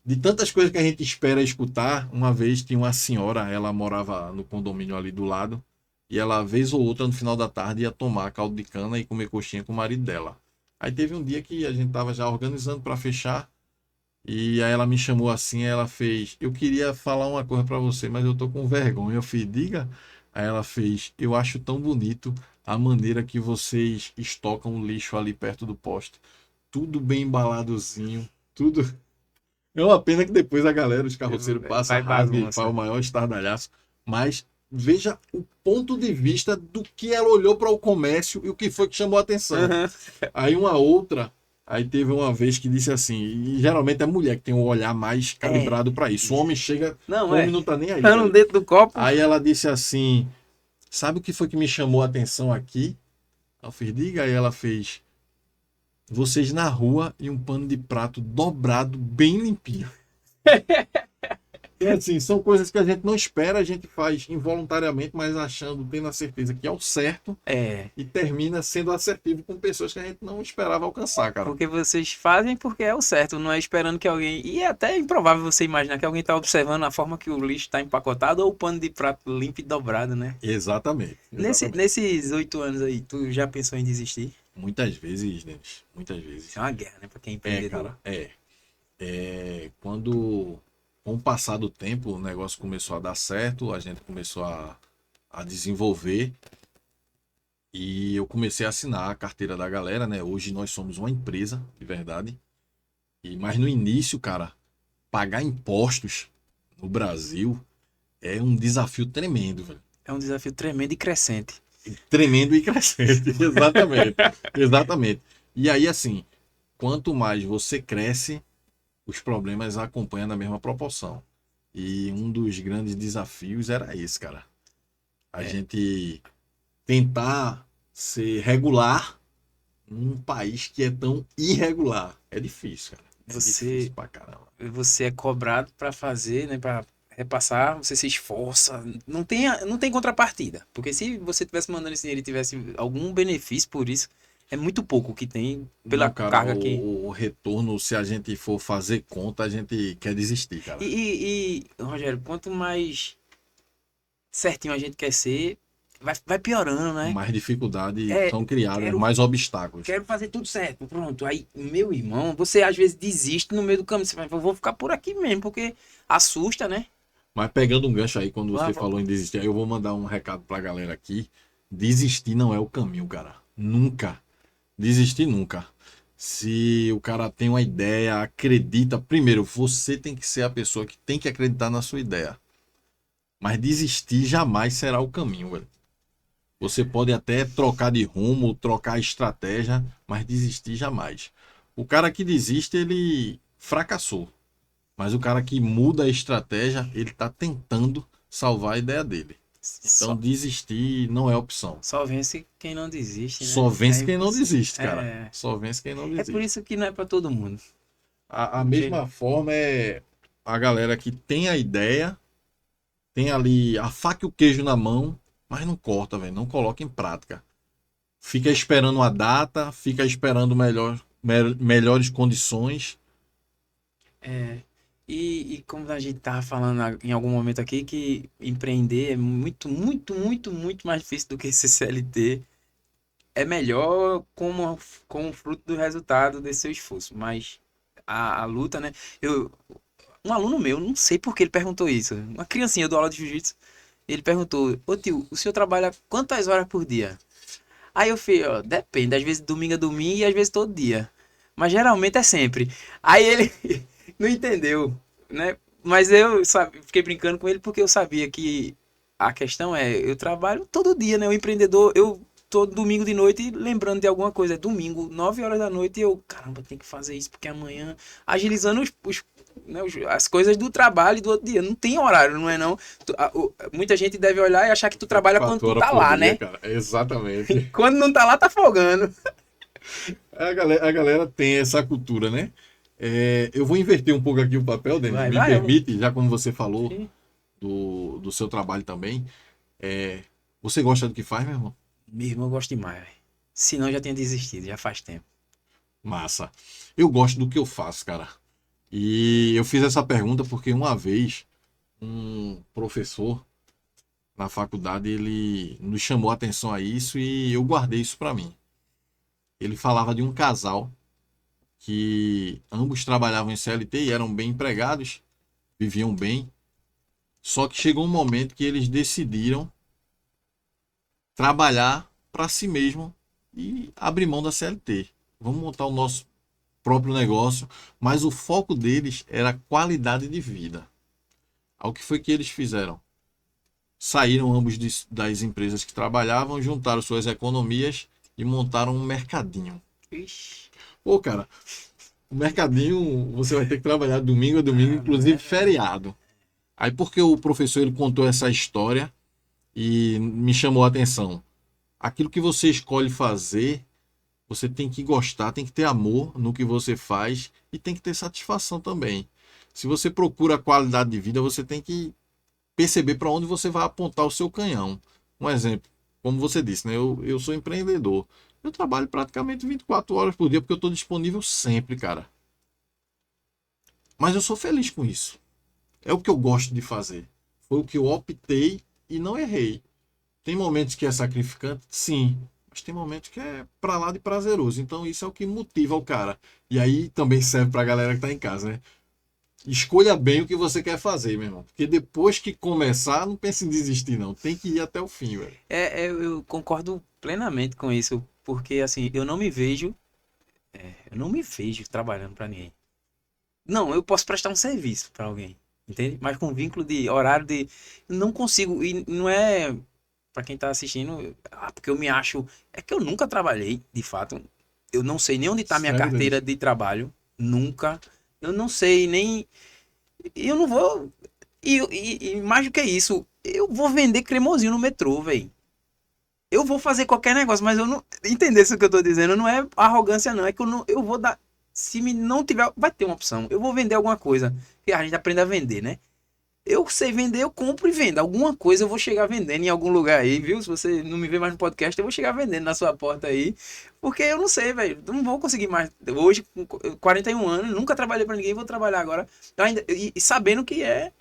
De tantas coisas que a gente espera escutar, uma vez tinha uma senhora, ela morava no condomínio ali do lado, e ela, vez ou outra, no final da tarde, ia tomar caldo de cana e comer coxinha com o marido dela. Aí teve um dia que a gente tava já organizando para fechar, e aí ela me chamou assim, ela fez, eu queria falar uma coisa para você, mas eu tô com vergonha. Eu fiz, diga. Aí ela fez, eu acho tão bonito a maneira que vocês estocam o lixo ali perto do poste. Tudo bem embaladozinho, tudo. É uma pena que depois a galera, os carroceiros passam, Vai rasga e bagunça. faz o maior estardalhaço. Mas veja o ponto de vista do que ela olhou para o comércio e o que foi que chamou a atenção. Aí uma outra, aí teve uma vez que disse assim, e geralmente é a mulher que tem o olhar mais calibrado para isso. O homem chega, Não, o homem não tá nem aí. Tá no dentro do copo. Aí ela disse assim, sabe o que foi que me chamou a atenção aqui? Eu fiz, diga. Aí ela fez, vocês na rua e um pano de prato dobrado, bem limpinho. E assim, são coisas que a gente não espera, a gente faz involuntariamente, mas achando, tendo a certeza que é o certo, e termina sendo assertivo com pessoas que a gente não esperava alcançar, cara. Porque vocês fazem porque é o certo, não é esperando que alguém... E é até improvável você imaginar que alguém tá observando a forma que o lixo tá empacotado ou o pano de prato limpo e dobrado, né? Exatamente. Exatamente. Nesses 8 anos aí, tu já pensou em desistir? Muitas vezes, Denis, muitas vezes. Isso é uma guerra, né? Pra quem é empreendedor. Cara, quando, com o passar do tempo, o negócio começou a dar certo, a gente começou a desenvolver e eu comecei a assinar a carteira da galera, né? Hoje nós somos uma empresa, de verdade. Mas no início, cara, pagar impostos no Brasil é um desafio tremendo, velho. É um desafio tremendo e crescente. Tremendo e crescente, exatamente. Exatamente. E aí, assim, quanto mais você cresce, os problemas acompanham na mesma proporção. E um dos grandes desafios era esse, cara. A gente tentar ser regular num país que é tão irregular. É difícil, cara. É difícil pra caramba. Você é cobrado pra fazer, né? Pra repassar, você se esforça. Não tem contrapartida. Porque se você tivesse mandando esse dinheiro e tivesse algum benefício por isso, é muito pouco o que tem pela Não, cara, carga que... o retorno, se a gente for fazer conta, a gente quer desistir, cara. Rogério, quanto mais certinho a gente quer ser, vai piorando, né? Mais dificuldades É, são criadas, mais obstáculos. Quero fazer tudo certo, pronto. Aí, meu irmão, você às vezes desiste no meio do caminho. Você vai, eu vou ficar por aqui mesmo, porque assusta, né? Mas pegando um gancho aí, quando você Vamos. falou em desistir, aí eu vou mandar um recado pra galera aqui. Desistir não é o caminho, cara. Nunca. Desistir nunca. Se o cara tem uma ideia, acredita. Primeiro, você tem que ser a pessoa que tem que acreditar na sua ideia. Mas desistir jamais será o caminho, velho. Você pode até trocar de rumo, trocar estratégia, mas desistir jamais. O cara que desiste, ele fracassou. Mas o cara que muda a estratégia, ele está tentando salvar a ideia dele. Então desistir não é opção. Só vence quem não desiste, né? Só vence É quem não impossível. desiste, cara. Só vence quem não É desiste. por isso que não é pra todo mundo. A mesma forma é a galera que tem a ideia, tem ali a faca e o queijo na mão, mas não corta, velho. Não coloca em prática. Fica esperando uma data, fica esperando melhores condições. E como a gente tava falando em algum momento aqui, que empreender é muito, muito, muito, muito mais difícil do que ser CLT. É melhor como fruto do resultado desse seu esforço. Mas a luta, né? Um aluno meu, não sei por que ele perguntou isso. Uma criancinha do aula de jiu-jitsu. Ele perguntou, ô tio, o senhor trabalha quantas horas por dia? Aí eu falei, ó, depende. Às vezes domingo é domingo e às vezes todo dia. Mas geralmente é sempre. Aí ele não entendeu, né? Mas eu fiquei brincando com ele porque eu sabia que a questão é, eu trabalho todo dia, né? O empreendedor, eu todo domingo de noite lembrando de alguma coisa. É domingo, 9 horas da noite e eu, caramba, tem que fazer isso porque amanhã... Agilizando né, as coisas do trabalho e do outro dia. Não tem horário, não é não? Muita gente deve olhar e achar que tu trabalha quando 4 tu horas tá por lá, dia, né? cara. Exatamente. Quando não tá lá, tá folgando. A galera tem essa cultura, né? Eu vou inverter um pouco aqui o papel, Denis. Vai, Me vai, permite, já como você falou Sim. do seu trabalho também. Você gosta do que faz, meu irmão? Meu irmão, eu gosto demais, velho. Senão eu já tinha desistido, já faz tempo. Massa. Eu gosto do que eu faço, cara. E eu fiz essa pergunta porque uma vez um professor na faculdade ele nos chamou a atenção a isso e eu guardei isso para mim. Ele falava de um casal que ambos trabalhavam em CLT e eram bem empregados, viviam bem. Só que chegou um momento que eles decidiram trabalhar para si mesmo e abrir mão da CLT. Vamos montar o nosso próprio negócio, mas o foco deles era a qualidade de vida. Aí o que foi que eles fizeram? Saíram ambos das empresas que trabalhavam, juntaram suas economias e montaram um mercadinho. Ixi. Pô, cara, o mercadinho você vai ter que trabalhar domingo a domingo, inclusive feriado. Aí porque o professor ele contou essa história e me chamou a atenção. Aquilo que você escolhe fazer, você tem que gostar, tem que ter amor no que você faz e tem que ter satisfação também. Se você procura qualidade de vida, você tem que perceber para onde você vai apontar o seu canhão. Um exemplo, como você disse, né? Eu sou empreendedor. Eu trabalho praticamente 24 horas por dia porque eu estou disponível sempre, cara. Mas eu sou feliz com isso. É o que eu gosto de fazer. Foi o que eu optei e não errei. Tem momentos que é sacrificante? Sim. Mas tem momentos que é pra lá de prazeroso. Então isso é o que motiva o cara. E aí também serve pra galera que tá em casa, né? Escolha bem o que você quer fazer, meu irmão. Porque depois que começar, não pense em desistir, não. Tem que ir até o fim, velho. Eu concordo plenamente com isso, porque assim, eu não me vejo trabalhando pra ninguém. Não, eu posso prestar um serviço pra alguém, entende? Mas com vínculo de horário de não consigo e não é pra quem tá assistindo, porque eu me acho, é que eu nunca trabalhei, de fato. Eu não sei nem onde tá minha Sério, carteira de trabalho, nunca. Eu não sei nem eu não vou e mais do que isso, eu vou vender cremosinho no metrô, velho. Eu vou fazer qualquer negócio, mas eu não. Entender isso que eu tô dizendo, não é arrogância, não. É que eu não. Eu vou dar. Se me não tiver. Vai ter uma opção. Eu vou vender alguma coisa. Porque a gente aprende a vender, né? Eu sei vender, eu compro e vendo. Alguma coisa eu vou chegar vendendo em algum lugar aí, viu? Se você não me vê mais no podcast, eu vou chegar vendendo na sua porta aí. Porque eu não sei, velho. Não vou conseguir mais. Hoje, com 41 anos, nunca trabalhei pra ninguém, vou trabalhar agora. Ainda, e sabendo que é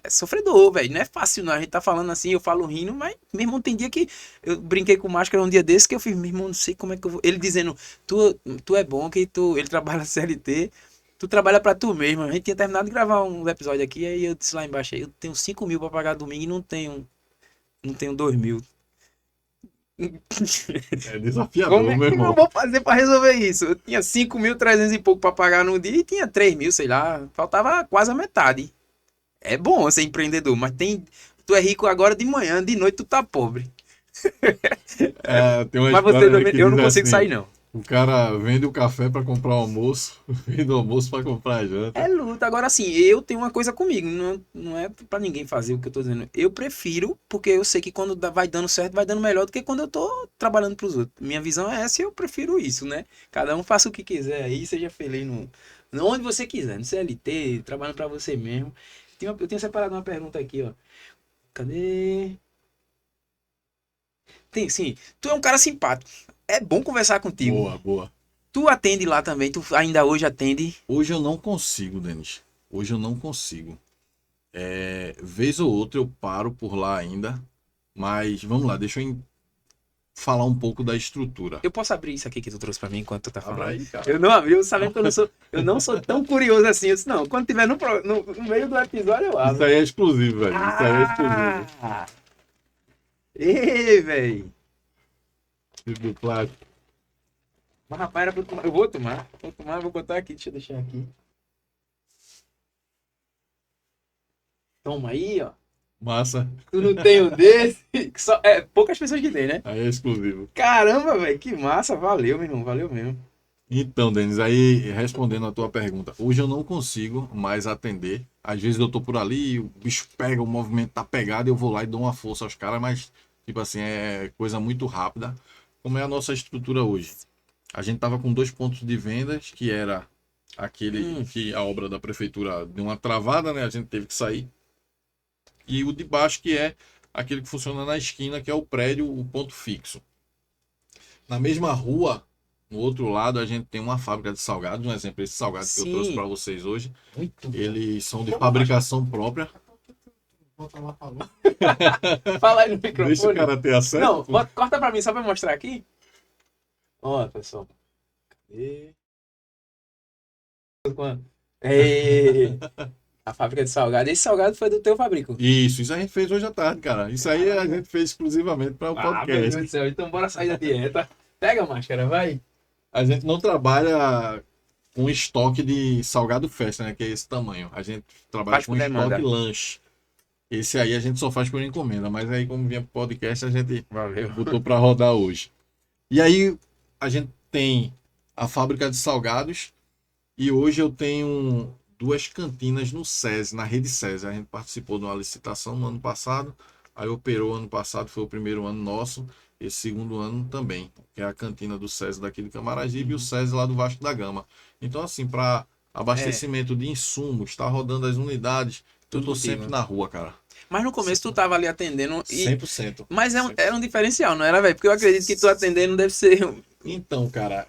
sofredor, velho. Não é fácil, não. A gente tá falando assim, eu falo rindo, mas meu irmão tem dia que. Eu brinquei com o Máscara um dia desse que eu fiz, meu irmão, não sei como é que eu vou. Ele dizendo, tu é bom, que ele trabalha CLT, tu trabalha pra tu mesmo. A gente tinha terminado de gravar um episódio aqui, aí eu disse lá embaixo, eu tenho 5 mil pra pagar domingo e não tenho 2 mil. É desafiador, Como é meu que eu irmão. vou fazer pra resolver isso? Eu tinha 5.300 e pouco pra pagar no dia e tinha 3 mil, sei lá. Faltava quase a metade. É bom ser empreendedor, mas tu é rico agora de manhã, de noite tu tá pobre. Tem uma Mas você história também, que eu não diz consigo assim, sair não. o cara vende o café para comprar o almoço, vende o almoço para comprar a janta. É luta. Agora assim, eu tenho uma coisa comigo, não é pra ninguém fazer o que eu tô dizendo. Eu prefiro, porque eu sei que quando vai dando certo, vai dando melhor do que quando eu tô trabalhando pros outros. Minha visão é essa e eu prefiro isso, né? Cada um faça o que quiser aí, seja feliz onde você quiser, no CLT, trabalhando pra você mesmo. Eu tinha separado uma pergunta aqui, ó. Cadê? Tem, sim. Tu é um cara simpático. É bom conversar contigo. Boa, boa. Tu atende lá também, tu ainda hoje atende. Hoje eu não consigo, Denis. Hoje eu não consigo. Vez ou outra eu paro por lá ainda. Mas vamos lá, deixa eu falar um pouco da estrutura. Eu posso abrir isso aqui que tu trouxe pra mim enquanto tu tá Abra falando? aí, cara. Eu não abri, eu sabendo que eu não sou tão curioso assim. Eu disse, não, quando tiver no meio do episódio eu Isso abro. aí é exclusivo, velho. Isso aí é exclusivo. Ei, velho. Tipo do plástico. Mas rapaz, era pra eu tomar. Eu vou tomar, vou botar aqui, deixa eu deixar aqui. Toma aí, ó. Massa. Tu não tem um desse? Poucas pessoas que tem, né? Aí é exclusivo. Caramba, velho, que massa. Valeu, meu irmão, valeu mesmo. Então, Denis, aí respondendo a tua pergunta, hoje eu não consigo mais atender. Às vezes eu tô por ali, o bicho pega, o movimento tá pegado, eu vou lá e dou uma força aos caras, mas, tipo assim, é coisa muito rápida. Como é a nossa estrutura hoje? A gente tava com 2 pontos de vendas, que era aquele que a obra da prefeitura deu uma travada, né? A gente teve que sair. E o de baixo, que é aquele que funciona na esquina, que é o prédio, o ponto fixo. Na mesma rua, no outro lado, a gente tem uma fábrica de salgados, um exemplo, esse salgado que eu Sim. trouxe para vocês hoje. Muito bom. Eles são de fabricação própria. Fala aí no Deixa o microfone. cara ter acesso. Não, corta pra mim, só pra mostrar aqui. Ó, pessoal. Cadê? Ei, a fábrica de salgado. Esse salgado foi do teu fabrico. Isso a gente fez hoje à tarde, cara. Isso aí a gente fez exclusivamente para o Ah, meu podcast. Deus do céu. Então bora sair da dieta. Pega a máscara, vai. A gente não trabalha com estoque de salgado festa, né? Que é esse tamanho. A gente trabalha Faz com por demanda. estoque lanche. Esse aí a gente só faz por encomenda, mas aí como vinha pro podcast a gente Valeu. botou para rodar hoje. E aí a gente tem a fábrica de salgados e hoje eu tenho 2 cantinas no SESI, na rede SESI. A gente participou de uma licitação no ano passado, aí operou ano passado, foi o primeiro ano nosso, esse segundo ano também, que é a cantina do SESI daqui de Camaragibe e o SESI lá do Vasco da Gama. Então assim, para abastecimento de insumos, tá rodando as unidades, eu Tudo tô contigo. sempre na rua, cara. Mas no começo tu tava ali atendendo. 100%. Mas era um diferencial, não era, velho? Porque eu acredito que tu atendendo deve ser. Então, cara,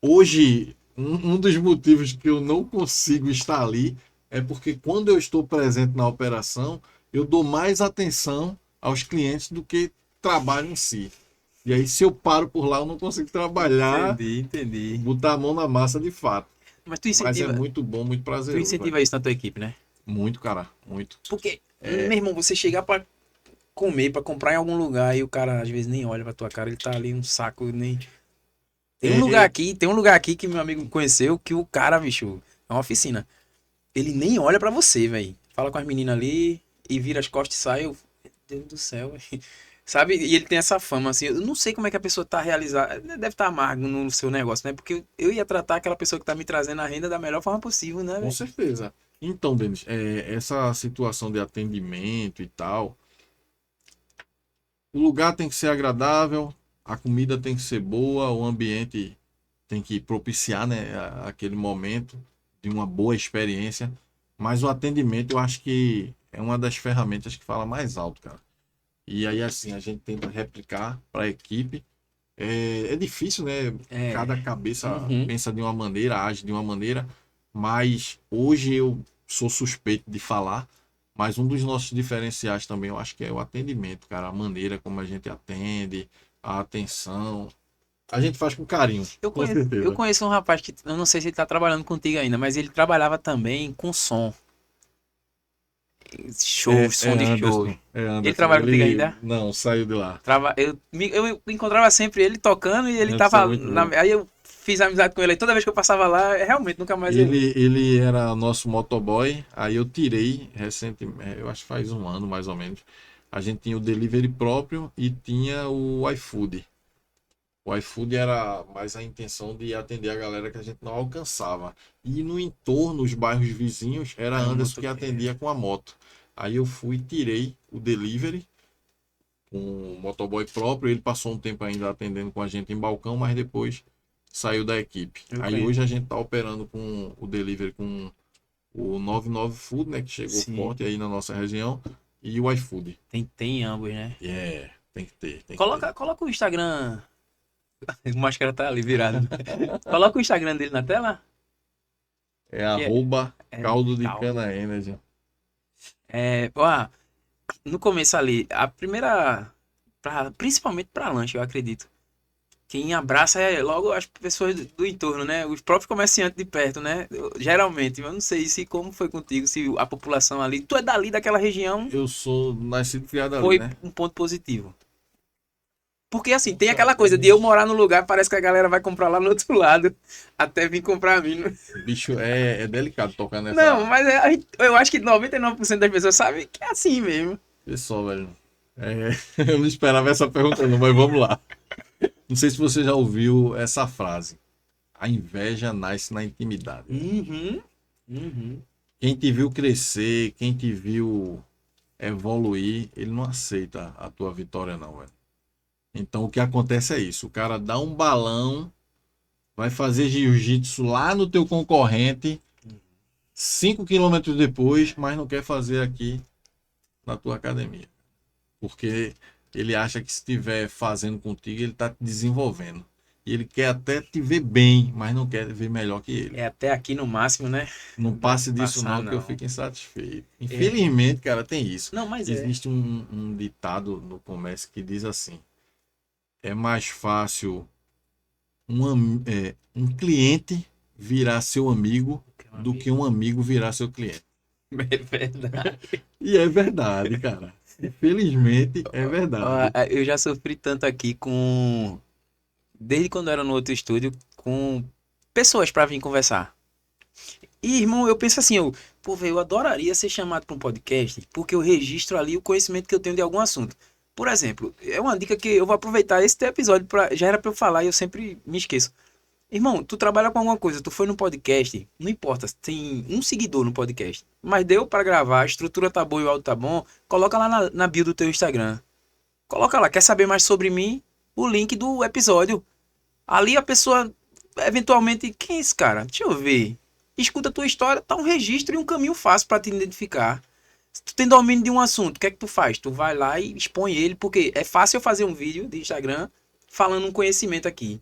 hoje, um dos motivos que eu não consigo estar ali é porque quando eu estou presente na operação, eu dou mais atenção aos clientes do que trabalho em si. E aí, se eu paro por lá, eu não consigo trabalhar, Entendi. botar a mão na massa de fato. Mas tu Mas é incentiva, muito bom, muito tu prazeroso. incentiva isso na tua equipe, né? velho. Muito, cara, muito. Porque, meu irmão, você chegar pra comer, pra comprar em algum lugar e o cara às vezes nem olha pra tua cara, ele tá ali um saco, nem. Tem um lugar aqui que meu amigo conheceu que o cara, bicho, é uma oficina. Ele nem olha pra você, velho. Fala com as meninas ali e vira as costas e sai. Meu Deus do céu, velho. Sabe? E ele tem essa fama, assim. Eu não sei como é que a pessoa tá realizada. Deve estar amargo no seu negócio, né? Porque eu ia tratar aquela pessoa que tá me trazendo a renda da melhor forma possível, né, Com velho? certeza. Então, Denis, essa situação de atendimento e tal, o lugar tem que ser agradável, a comida tem que ser boa, o ambiente tem que propiciar, né, aquele momento de uma boa experiência, mas o atendimento eu acho que é uma das ferramentas que fala mais alto, cara. E aí, assim, a gente tenta replicar para a equipe. É difícil, né? É. Cada cabeça Uhum. pensa de uma maneira, age de uma maneira, mas hoje eu sou suspeito de falar, mas um dos nossos diferenciais também, eu acho que é o atendimento, cara, a maneira como a gente atende, a atenção. A gente faz com carinho, Eu com conheço, certeza. eu conheço um rapaz que, eu não sei se ele tá trabalhando contigo ainda, mas ele trabalhava também com som. Show, som de show. Anderson, Anderson. Ele trabalha contigo ainda? Não, saiu de lá. Eu encontrava sempre ele tocando e ele Deve tava ser muito bom. aí eu fiz amizade com ele. Aí toda vez que eu passava lá, realmente nunca mais eu vi. Ele era nosso motoboy, aí eu tirei recentemente, eu acho que faz um ano mais ou menos. A gente tinha o delivery próprio e tinha o iFood. O iFood era mais a intenção de atender a galera que a gente não alcançava. E no entorno, os bairros vizinhos, era Anderson que atendia com a moto. Aí eu fui e tirei o delivery com o motoboy próprio. Ele passou um tempo ainda atendendo com a gente em balcão, mas depois saiu da equipe. Eu Aí conheço. hoje a gente tá operando com o delivery com o 99 Food, né? Que chegou Sim. forte aí na nossa região. E o iFood. Tem ambos, né? Tem que ter. Tem que Coloca o Instagram. O máscara tá ali virado. Coloca o Instagram dele na tela. ter. É arroba caldo de caldo. cana energy. No começo ali, a primeira. Principalmente pra lanche, eu acredito. Quem abraça é logo as pessoas do entorno, né? Os próprios comerciantes de perto, né? Geralmente, eu não sei se como foi contigo, se a população ali. Tu é dali daquela região, Eu sou nascido e criado ali, foi né? um ponto positivo. Porque assim, tem aquela coisa de eu morar no lugar, parece que a galera vai comprar lá no outro lado, até vir comprar a mim. Bicho, é delicado tocar nessa. Não, mas eu acho que 99% das pessoas sabem que é assim mesmo. Pessoal, velho. Eu não esperava essa pergunta, não, mas vamos lá. Não sei se você já ouviu essa frase. A inveja nasce na intimidade. Uhum. Quem te viu crescer, quem te viu evoluir, ele não aceita a tua vitória, não, velho. Então o que acontece é isso. O cara dá um balão, vai fazer jiu-jitsu lá no teu concorrente, 5 quilômetros depois, mas não quer fazer aqui na tua academia. Porque ele acha que se estiver fazendo contigo, ele está te desenvolvendo. E ele quer até te ver bem, mas não quer ver melhor que ele. É até aqui no máximo, né? Não passe disso Passar, não, que eu não. fico insatisfeito. Infelizmente, cara, tem isso. Não, mas Existe um ditado no comércio que diz assim: é mais fácil um cliente virar seu amigo do que um amigo virar seu cliente. é verdade. E é verdade, cara. Infelizmente, é verdade. Ó, eu já sofri tanto aqui com... Desde quando eu era no outro estúdio, com pessoas pra vir conversar. E, irmão, eu penso assim, pô, velho, eu adoraria ser chamado para um podcast, porque eu registro ali o conhecimento que eu tenho de algum assunto. Por exemplo, é uma dica que eu vou aproveitar esse teu episódio, já era pra eu falar e eu sempre me esqueço. Irmão, tu trabalha com alguma coisa, tu foi no podcast, não importa, tem um seguidor no podcast, mas deu pra gravar, a estrutura tá boa e o áudio tá bom, coloca lá na bio do teu Instagram. Coloca lá, quer saber mais sobre mim? O link do episódio. Ali a pessoa, eventualmente, quem é esse cara? Deixa eu ver. Escuta a tua história, tá um registro e um caminho fácil pra te identificar. Se tu tem domínio de um assunto, o que é que tu faz? Tu vai lá e expõe ele, porque é fácil eu fazer um vídeo de Instagram falando um conhecimento aqui.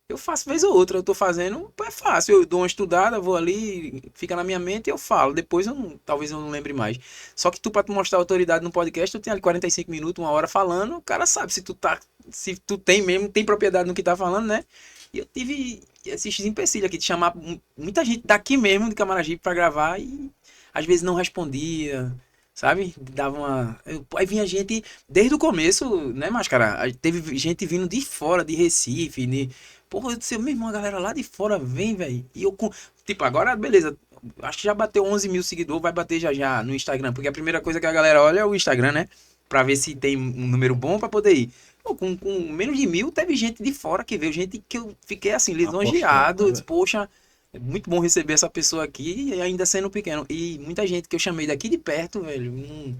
Eu faço vez ou outra, eu tô fazendo, é fácil, eu dou uma estudada, vou ali, fica na minha mente e eu falo. Depois talvez eu não lembre mais. Só que pra tu mostrar autoridade no podcast, tu tem ali 45 minutos, 1 hora falando, o cara sabe se tu tem mesmo, tem propriedade no que tá falando, né? E eu tive esses empecilhos aqui de chamar muita gente daqui mesmo, de Camaragibe, pra gravar e às vezes não respondia, sabe? Dava uma... Aí vinha gente desde o começo, né, Máscara? Aí teve gente vindo de fora, de Recife, Porra, eu disse, meu irmão, a galera lá de fora vem, velho. E eu, tipo, agora, beleza. Acho que já bateu 11 mil seguidores, vai bater já no Instagram. Porque a primeira coisa que a galera olha é o Instagram, né? Pra ver se tem um número bom pra poder ir. Pô, com menos de 1.000, teve gente de fora que veio. Gente que eu fiquei, assim, lisonjeado. Eu disse, poxa, é muito bom receber essa pessoa aqui, e ainda sendo pequeno. E muita gente que eu chamei daqui de perto, velho.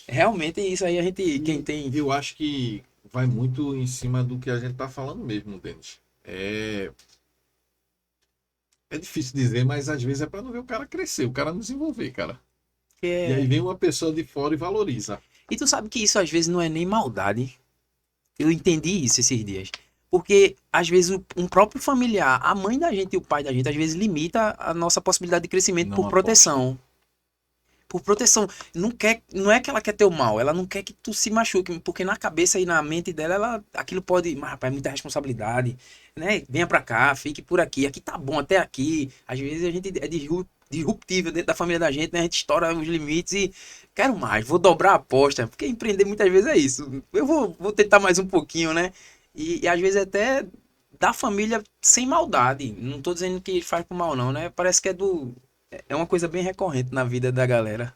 Realmente, isso aí a gente, quem tem... Eu acho que vai muito em cima do que a gente tá falando mesmo, Denis. É difícil dizer, mas às vezes é para não ver o cara crescer, o cara não desenvolver, cara. E aí vem uma pessoa de fora e valoriza. E tu sabe que isso às vezes não é nem maldade. Eu entendi isso esses dias. Porque às vezes um próprio familiar, a mãe da gente e o pai da gente, às vezes limita a nossa possibilidade de crescimento Não por aposta. proteção. Por proteção. Não é que ela quer teu mal, ela não quer que tu se machuque, porque na cabeça e na mente dela, aquilo pode, mas rapaz, é muita responsabilidade, né? Venha pra cá, fique por aqui tá bom até aqui. Às vezes a gente é disruptível dentro da família da gente, né? A gente estoura os limites e quero mais, vou dobrar a aposta, porque empreender muitas vezes é isso. Eu vou tentar mais um pouquinho, né? E às vezes até da família sem maldade. Não tô dizendo que faz por mal não, né? Parece que é uma coisa bem recorrente na vida da galera.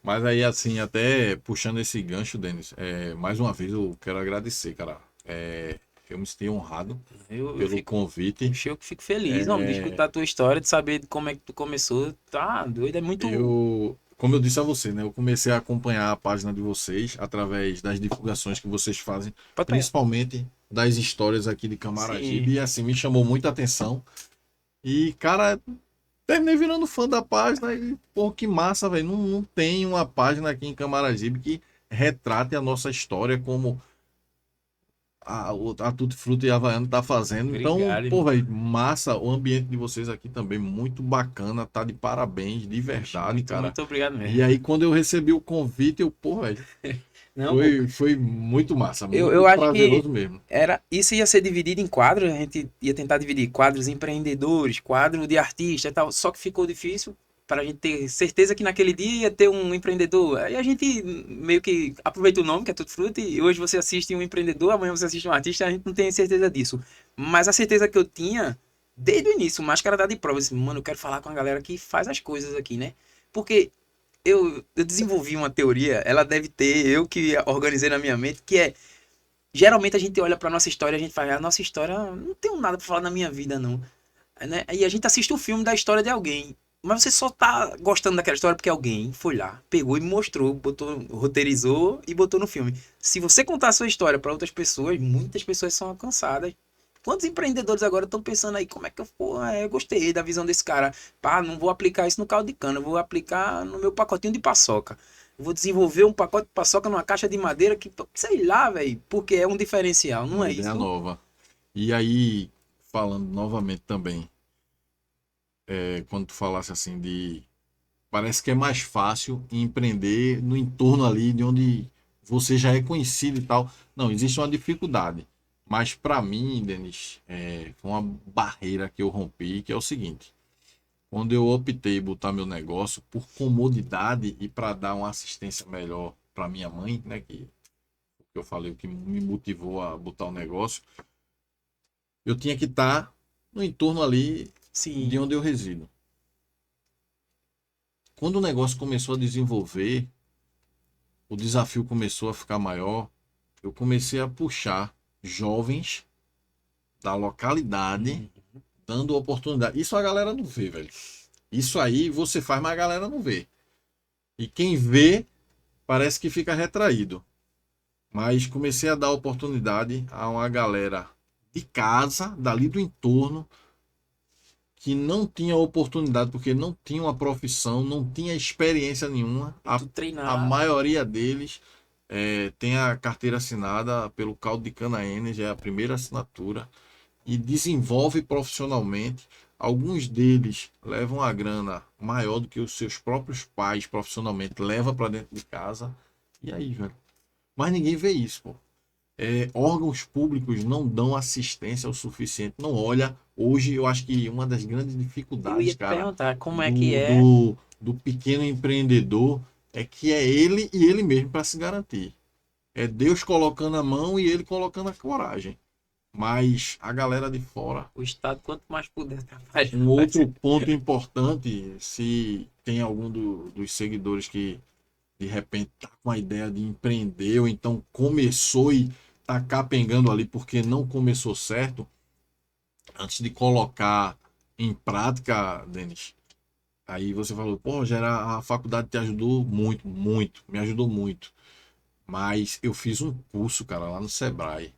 Mas aí, assim, até puxando esse gancho, Denis, mais uma vez eu quero agradecer, cara. Eu me senti honrado pelo convite. Eu fico feliz, não, de escutar a tua história, de saber como é que tu começou. Tá doido, é muito... Como eu disse a você, né? Eu comecei a acompanhar a página de vocês através das divulgações que vocês fazem, principalmente das histórias aqui de Camaragibe. Sim. E assim, me chamou muita atenção. E, cara, terminei virando fã da página e, pô, que massa, velho. Não tem uma página aqui em Camaragibe que retrate a nossa história como a Tutti Frutti e Havaiano tá fazendo. Obrigado, Então, pô, velho, massa. O ambiente de vocês aqui também muito bacana. Tá de parabéns, de verdade, cara. Muito obrigado mesmo. E aí, quando eu recebi o convite, pô, velho, foi muito massa. Muito eu acho prazeroso que mesmo. isso ia ser dividido em quadros, a gente ia tentar dividir quadros empreendedores, quadro de artista e tal, só que ficou difícil para a gente ter certeza que naquele dia ia ter um empreendedor. Aí a gente meio que aproveita o nome, que é Tutti Frutti, e hoje você assiste um empreendedor, amanhã você assiste um artista, a gente não tem certeza disso. Mas a certeza que eu tinha, desde o início, Máscara dá de prova, assim, mano, eu quero falar com a galera que faz as coisas aqui, né? Porque eu desenvolvi uma teoria, ela deve ter, eu que organizei na minha mente, que é Geralmente a gente olha pra nossa história e a gente fala, a nossa história, não tenho nada pra falar na minha vida, não. Né? E a gente assiste o filme da história de alguém. Mas você só tá gostando daquela história porque alguém foi lá, pegou e mostrou, botou, roteirizou e botou no filme. Se você contar a sua história pra outras pessoas, muitas pessoas são alcançadas. Quantos empreendedores agora estão pensando aí, como é que eu, pô, eu gostei da visão desse cara. Pá, não vou aplicar isso no caldo de cana, eu vou aplicar no meu pacotinho de paçoca. Eu vou desenvolver um pacote de paçoca numa caixa de madeira que, sei lá, velho, porque é um diferencial, não Uma é ideia isso? nova. E aí, falando novamente também, quando tu falasse assim de. Parece que é mais fácil empreender no entorno ali de onde você já é conhecido e tal. Não, existe uma dificuldade. Mas para mim, Denis, foi uma barreira que eu rompi, que é o seguinte. Quando eu optei botar meu negócio por comodidade e para dar uma assistência melhor para minha mãe, né, que eu falei o que me motivou a botar o negócio, eu tinha que estar no entorno ali Sim. de onde eu resido. Quando o negócio começou a desenvolver, o desafio começou a ficar maior, eu comecei a puxar jovens da localidade, dando oportunidade. Isso a galera não vê, velho. Isso aí você faz, mas a galera não vê. E quem vê, parece que fica retraído. Mas comecei a dar oportunidade a uma galera de casa, dali do entorno, que não tinha oportunidade, porque não tinha uma profissão, não tinha experiência nenhuma. Tu A treinar. maioria deles tem a carteira assinada pelo Caldo de Cana Energy, é a primeira assinatura, e desenvolve profissionalmente. Alguns deles levam a grana maior do que os seus próprios pais profissionalmente levam para dentro de casa. E aí, velho? Mas ninguém vê isso, pô. Órgãos públicos não dão assistência o suficiente. Não olha. Hoje, eu acho que uma das grandes Eu ia dificuldades, te cara, perguntar como é que do, é. do pequeno empreendedor é que é ele e ele mesmo para se garantir. É Deus colocando a mão e ele colocando a coragem. Mas a galera de fora. O Estado, quanto mais puder trabalhar. Um outro ponto importante, se tem algum dos seguidores que de repente tá com a ideia de empreender, ou então começou e tá capengando ali porque não começou certo, antes de colocar em prática, Denis, aí você falou, pô, Rogério, a faculdade te ajudou muito, muito, me ajudou muito. Mas eu fiz um curso, cara, lá no Sebrae. Eu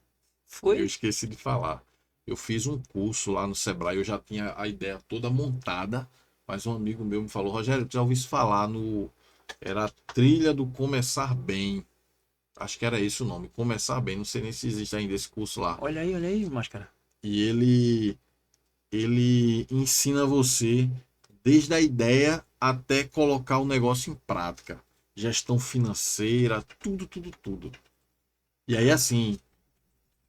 Foi? esqueci de falar. Eu fiz um curso lá no Sebrae, eu já tinha a ideia toda montada, mas um amigo meu me falou, Rogério, tu já ouviu isso falar no... Era a trilha do Começar Bem. Acho que era esse o nome, Começar Bem. Não sei nem se existe ainda esse curso lá. Olha aí, máscara. E ele ensina você desde a ideia até colocar o negócio em prática. Gestão financeira, tudo, tudo, tudo. E aí, assim,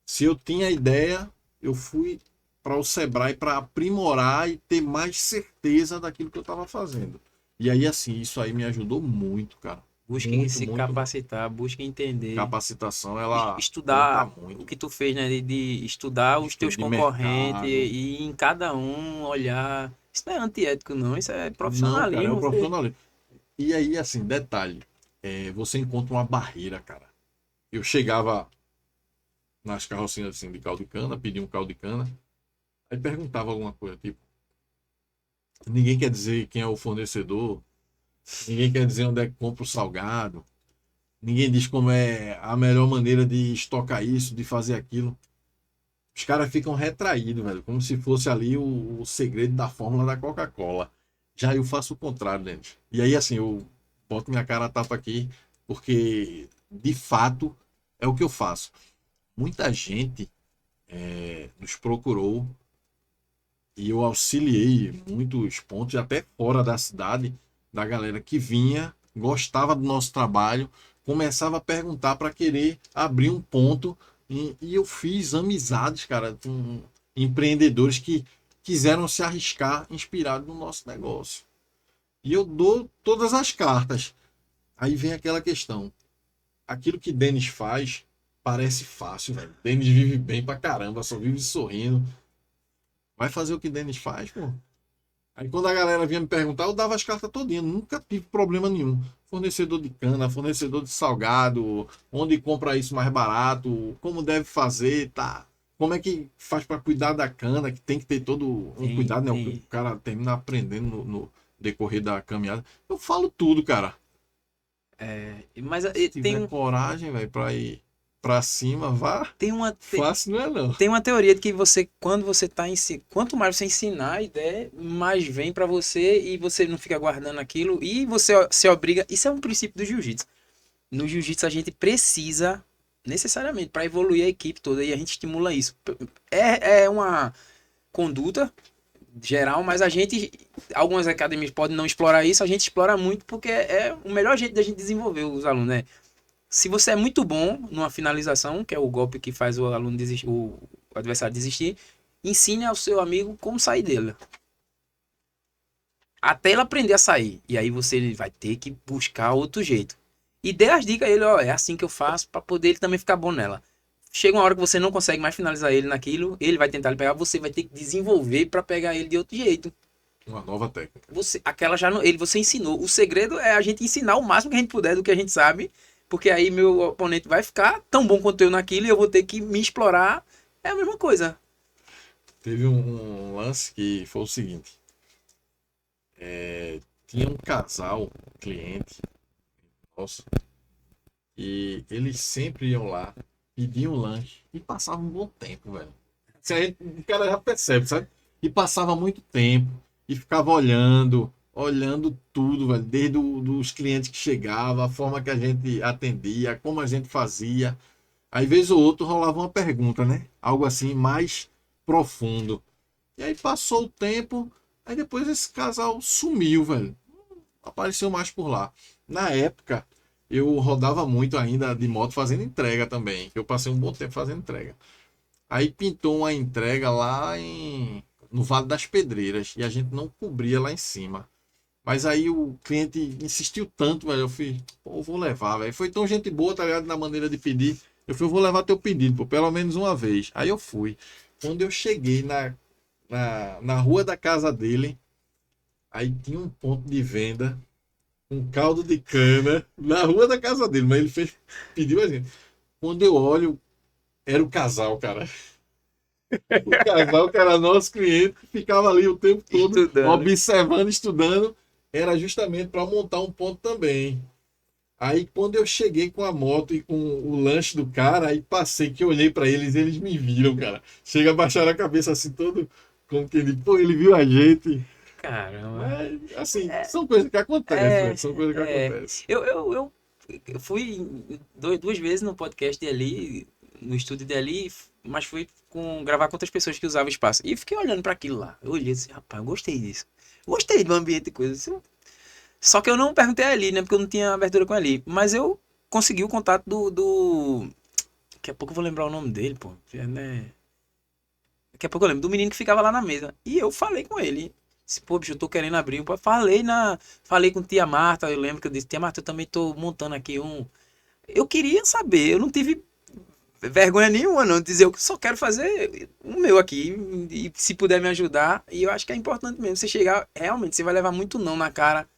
se eu tinha a ideia, eu fui para o Sebrae para aprimorar e ter mais certeza daquilo que eu estava fazendo. E aí, assim, isso aí me ajudou muito, cara. Busque Muito, se muito. capacitar, busque entender. Capacitação, ela Estudar conta muito. o que tu fez, né? De estudar os teus De concorrentes mercado. e em cada um olhar. Isso não é antiético, não. Isso é Não, cara, é profissionalismo. o profissionalismo. E aí, assim, detalhe, você encontra uma barreira, cara. Eu chegava nas carrocinhas assim, de caldo de cana, pedia um caldo de cana, aí perguntava alguma coisa, tipo, ninguém quer dizer quem é o fornecedor, ninguém quer dizer onde é que compra o salgado, ninguém diz como é a melhor maneira de estocar isso, de fazer aquilo. Os caras ficam retraídos, velho, como se fosse ali o segredo da fórmula da Coca-Cola. Já eu faço o contrário, gente. E aí, assim, eu boto minha cara a tapa aqui, porque de fato é o que eu faço. Muita gente nos procurou e eu auxiliei muitos pontos, até fora da cidade, da galera que vinha, gostava do nosso trabalho, começava a perguntar para querer abrir um ponto e eu fiz amizades, cara, com empreendedores que quiseram se arriscar inspirado no nosso negócio. E eu dou todas as cartas. Aí vem aquela questão. Aquilo que Denis faz parece fácil, velho. Denis vive bem pra caramba, só vive sorrindo. Vai fazer o que Denis faz, pô. Aí quando a galera vinha me perguntar, eu dava as cartas todinhas, nunca tive problema nenhum. Fornecedor de cana, fornecedor de salgado, onde compra isso mais barato, como deve fazer, tá? Como é que faz para cuidar da cana, que tem que ter todo um cuidado, né? O cara termina aprendendo no decorrer da caminhada. Eu falo tudo, cara. Mas Se tem, tiver coragem, velho, pra ir pra cima, vá. tem uma. Fácil não é não. Tem uma teoria de que quando você tá quanto mais você ensinar a ideia, mais vem pra você e você não fica guardando aquilo e você se obriga. Isso é um princípio do jiu-jitsu. No jiu-jitsu a gente precisa necessariamente para evoluir a equipe toda e a gente estimula isso. É uma conduta geral, mas algumas academias podem não explorar isso, a gente explora muito porque é o melhor jeito da gente desenvolver os alunos, né? Se você é muito bom numa finalização, que é o golpe que faz o aluno desistir, o adversário desistir, ensine ao seu amigo como sair dele. Até ele aprender a sair. E aí você vai ter que buscar outro jeito. E dê as dicas a ele, ó, é assim que eu faço para poder ele também ficar bom nela. Chega uma hora que você não consegue mais finalizar ele naquilo, ele vai tentar lhe pegar, você vai ter que desenvolver para pegar ele de outro jeito. Uma nova técnica. Aquela já não, você ensinou. O segredo é a gente ensinar o máximo que a gente puder do que a gente sabe. Porque aí meu oponente vai ficar tão bom quanto eu naquilo e eu vou ter que me explorar. É a mesma coisa. Teve um lance que foi o seguinte. Tinha um casal, um cliente nosso, e eles sempre iam lá, pediam lanche e passavam um bom tempo, velho. O cara já percebe, sabe? E passava muito tempo e ficava olhando tudo, velho, desde os clientes que chegavam, a forma que a gente atendia, como a gente fazia. Aí, vez ou outro, rolava uma pergunta, né? Algo assim mais profundo. E aí passou o tempo, aí depois esse casal sumiu, velho. Não apareceu mais por lá. Na época, eu rodava muito ainda de moto fazendo entrega também. Eu passei um bom tempo fazendo entrega. Aí pintou uma entrega lá no Vale das Pedreiras e a gente não cobria lá em cima. Mas aí o cliente insistiu tanto, velho. Eu fiz, pô, vou levar, velho. Foi tão gente boa, tá ligado? Na maneira de pedir. Eu falei, eu vou levar teu pedido, pô, pelo menos uma vez. Aí eu fui. Quando eu cheguei na rua da casa dele, aí tinha um ponto de venda, um caldo de cana, na rua da casa dele. Mas ele pediu a gente. Quando eu olho, era o casal, cara. O casal que era nosso cliente, que ficava ali o tempo todo Estudando. observando, estudando. Era justamente para montar um ponto também. Aí quando eu cheguei com a moto e com o lanche do cara, aí passei que eu olhei para eles me viram, cara. Chega a baixar a cabeça assim todo, como que ele viu a gente. Caramba. Mas, assim, são coisas que acontecem, né? São coisas que acontecem. Eu fui duas vezes no podcast de ali, no estúdio de ali, mas fui gravar com outras pessoas que usavam espaço. E fiquei olhando para aquilo lá. Eu olhei assim, rapaz, eu gostei disso. Gostei do ambiente e coisa. Só que eu não perguntei a Ali, né? Porque eu não tinha abertura com a Ali. Mas eu consegui o contato do... Daqui a pouco eu vou lembrar o nome dele, pô. Né? Daqui a pouco eu lembro do menino que ficava lá na mesa. E eu falei com ele. Disse, pô, bicho, eu tô querendo abrir. Falei com tia Marta. Eu lembro que eu disse, tia Marta, eu também tô montando aqui um... Eu queria saber. Eu não tive vergonha nenhuma, não. Dizer, eu só quero fazer o meu aqui. E se puder me ajudar. E eu acho que é importante mesmo. Você chegar... Realmente, você vai levar muito não na cara.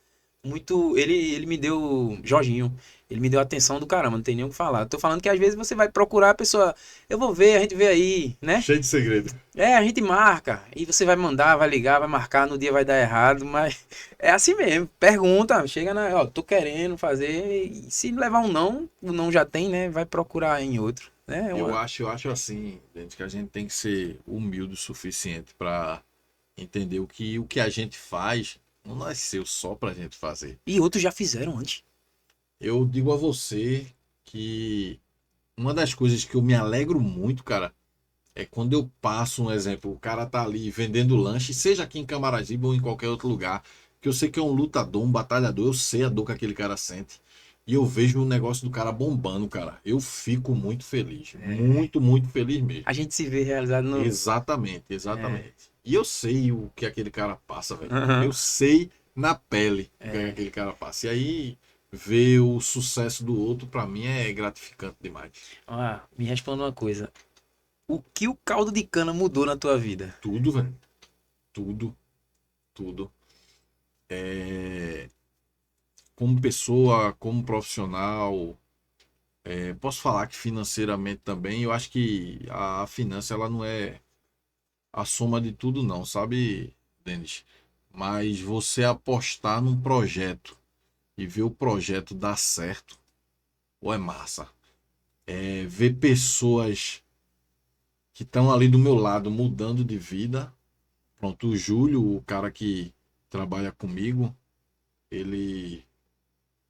Muito. Ele me deu. Jorginho. Ele me deu atenção do caramba, não tem nem o que falar. Tô falando que às vezes você vai procurar a pessoa. Eu vou ver, a gente vê aí, né? Cheio de segredo. A gente marca. E você vai mandar, vai ligar, vai marcar, no dia vai dar errado, mas é assim mesmo. Pergunta, chega ó, tô querendo fazer. E se levar um não, o não já tem, né? Vai procurar em outro. Né? Eu acho assim, gente, que a gente tem que ser humilde o suficiente para entender o que a gente faz não nasceu só pra gente fazer. E outros já fizeram antes. Eu digo a você que uma das coisas que eu me alegro muito, cara, é quando eu passo um exemplo, o cara tá ali vendendo lanche, seja aqui em Camaragibe ou em qualquer outro lugar, que eu sei que é um lutador, um batalhador, eu sei a dor que aquele cara sente. E eu vejo o negócio do cara bombando, cara. Eu fico muito feliz. Muito, muito feliz mesmo. A gente se vê realizado no... Exatamente. E eu sei o que aquele cara passa, velho. Eu sei na pele o que aquele cara passa. E aí, ver o sucesso do outro, pra mim, é gratificante demais. Me responda uma coisa. O que o caldo de cana mudou na tua vida? Tudo, velho. Tudo. tudo. Como pessoa, como profissional, posso falar que financeiramente também, eu acho que a finança ela não é a soma de tudo não, sabe, Denis? Mas você apostar num projeto e ver o projeto dar certo, ou é massa. Ver pessoas que estão ali do meu lado mudando de vida. Pronto, o Júlio, o cara que trabalha comigo, ele,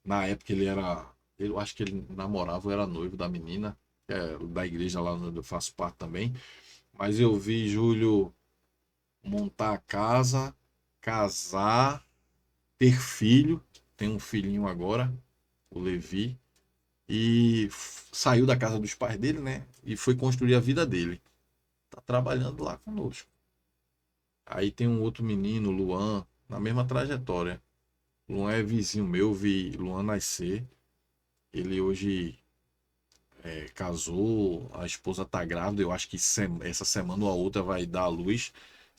na época ele era, eu acho que ele namorava ou era noivo da menina, que é da igreja lá onde eu faço parte também. Mas eu vi Júlio montar a casa, casar, ter filho, tem um filhinho agora, o Levi, e saiu da casa dos pais dele, né? E foi construir a vida dele. Tá trabalhando lá conosco. Aí tem um outro menino, Luan, na mesma trajetória. Luan é vizinho meu, vi Luan nascer. Ele hoje casou, a esposa tá grávida, eu acho que essa semana ou a outra vai dar à luz.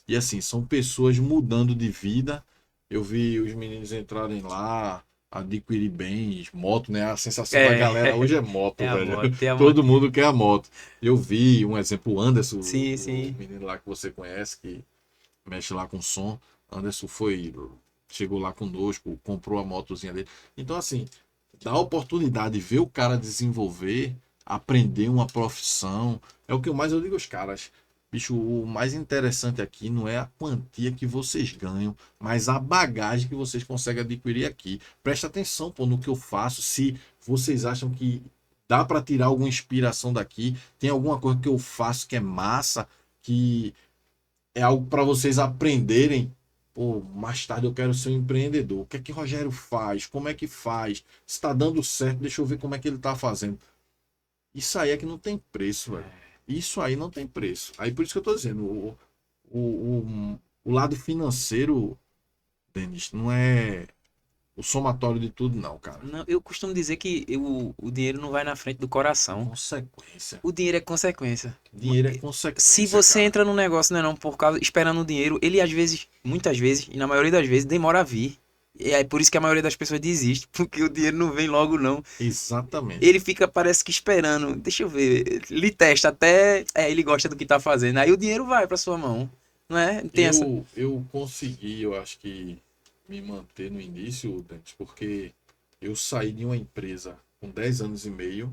E assim, são pessoas mudando de vida. Eu vi os meninos entrarem lá, adquirir bens, moto, né? A sensação da galera hoje é moto, É a velho. moto, tem a Todo moto. mundo quer a moto. Eu vi um exemplo, o Anderson, Sim, o sim. menino lá que você conhece, que mexe lá com som. Anderson chegou lá conosco, comprou a motozinha dele. Então, assim, dá oportunidade de ver o cara desenvolver, aprender uma profissão. É o que mais eu digo aos caras. Bicho, o mais interessante aqui não é a quantia que vocês ganham, mas a bagagem que vocês conseguem adquirir aqui. Presta atenção, pô, no que eu faço. Se vocês acham que dá para tirar alguma inspiração daqui, tem alguma coisa que eu faço que é massa, que é algo para vocês aprenderem. Pô, mais tarde eu quero ser um empreendedor. O que é que Rogério faz? Como é que faz? Se está dando certo, deixa eu ver como é que ele está fazendo. Isso aí é que não tem preço, velho. Isso aí não tem preço. Aí por isso que eu tô dizendo, o lado financeiro, Denis, não é o somatório de tudo, não, cara. Não, eu costumo dizer que o dinheiro não vai na frente do coração. Consequência. O dinheiro é consequência. Dinheiro é consequência. Se você cara. entra num negócio, não, por causa, esperando o dinheiro, ele às vezes, muitas vezes, e na maioria das vezes, demora a vir. E é por isso que a maioria das pessoas desiste, porque o dinheiro não vem logo, não. Exatamente. Ele fica, parece que esperando. Deixa eu ver. Ele testa até. Ele gosta do que tá fazendo. Aí o dinheiro vai pra sua mão. Não é? Tem essa. Eu consegui, eu acho que, me manter no início, Denis, porque eu saí de uma empresa com 10 anos e meio.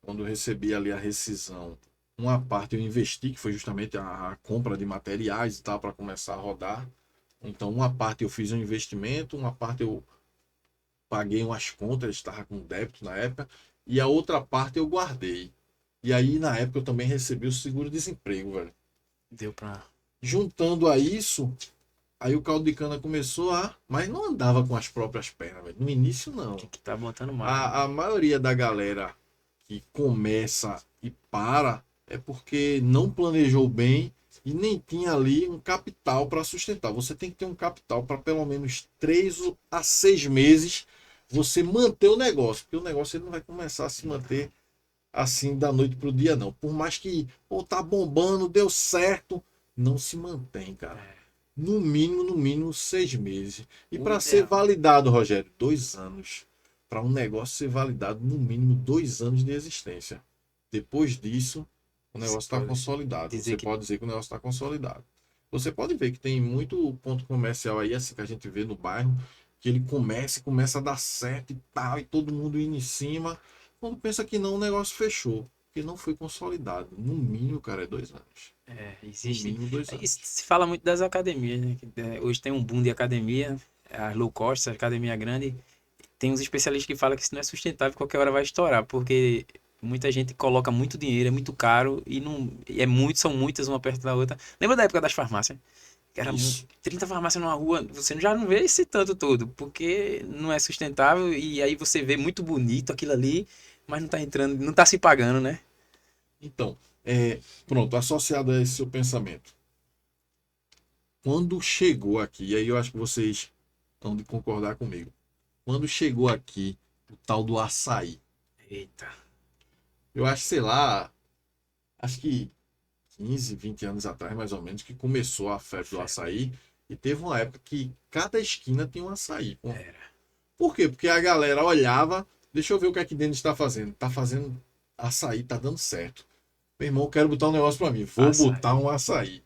Quando eu recebi ali a rescisão, uma parte eu investi, que foi justamente a compra de materiais e tal, para começar a rodar. Então, uma parte eu fiz um investimento, uma parte eu paguei umas contas, estava com débito na época, e a outra parte eu guardei. E aí, na época, eu também recebi o seguro-desemprego, velho. Deu pra. Juntando a isso, aí o caldo de cana começou a... Mas não andava com as próprias pernas, velho. No início, não. Tem que tá botando mais. A maioria da galera que começa e para é porque não planejou bem e nem tinha ali um capital para sustentar. Você tem que ter um capital para pelo menos 3 a 6 meses você manter o negócio, porque o negócio ele não vai começar a se manter assim da noite pro dia, não. Por mais que, pô, tá bombando, deu certo, não se mantém, cara. No mínimo 6 meses. E O para ser ideal. validado, Rogério, 2 anos. Para um negócio ser validado, no mínimo 2 anos de existência. Depois disso, o negócio está pode consolidado. dizer Você que- pode dizer que o negócio está consolidado. Você pode ver que tem muito ponto comercial aí, assim, que a gente vê no bairro, que ele começa a dar certo e tal, e todo mundo indo em cima. Quando pensa que não, o negócio fechou. Porque não foi consolidado. No mínimo, cara, é 2 anos. No Existe. mínimo 2 E anos. se fala muito das academias, né? Hoje tem um boom de academia, a low cost, a academia grande. Tem uns especialistas que falam que isso não é sustentável, qualquer hora vai estourar, porque muita gente coloca muito dinheiro, é muito caro e não são muitas uma perto da outra. Lembra da época das farmácias? Que era Isso. 30 farmácias numa rua, você já não vê esse tanto todo, porque não é sustentável e aí você vê muito bonito aquilo ali, mas não tá entrando, não tá se pagando, né? Então, pronto, associado a esse seu pensamento. Quando chegou aqui, e aí eu acho que vocês estão de concordar comigo. Quando chegou aqui o tal do açaí, Eita. eu acho, sei lá, acho que 15, 20 anos atrás, mais ou menos, que começou a febre do açaí. E teve uma época que cada esquina tinha um açaí. Pô. Por quê? Porque a galera olhava, deixa eu ver o que é que Denis está fazendo. Tá fazendo açaí, tá dando certo. Meu irmão, eu quero botar um negócio para mim. Vou Açaí. botar um açaí.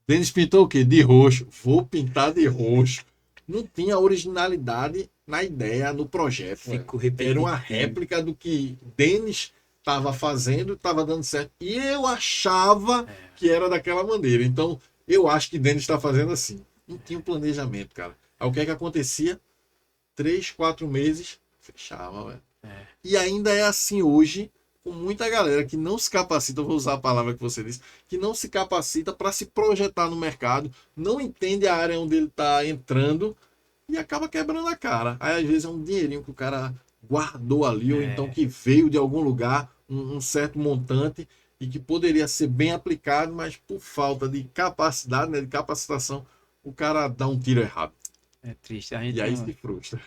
Denis pintou o quê? De roxo. Vou pintar de roxo. Não tinha originalidade na ideia, no projeto. Ficou Era uma repetitivo. réplica do que Denis estava fazendo, estava dando certo. E eu achava que era daquela maneira. Então, eu acho que Denis está fazendo assim. Não tinha um planejamento, cara. Aí o que é que acontecia? 3, 4 meses, fechava, velho. E ainda é assim hoje, com muita galera que não se capacita, eu vou usar a palavra que você disse, que não se capacita para se projetar no mercado, não entende a área onde ele está entrando e acaba quebrando a cara. Aí às vezes é um dinheirinho que o cara guardou ali, ou então que veio de algum lugar, um certo montante, e que poderia ser bem aplicado, mas por falta de capacidade, né, de capacitação, o cara dá um tiro errado. É triste. A gente E aí não- se frustra.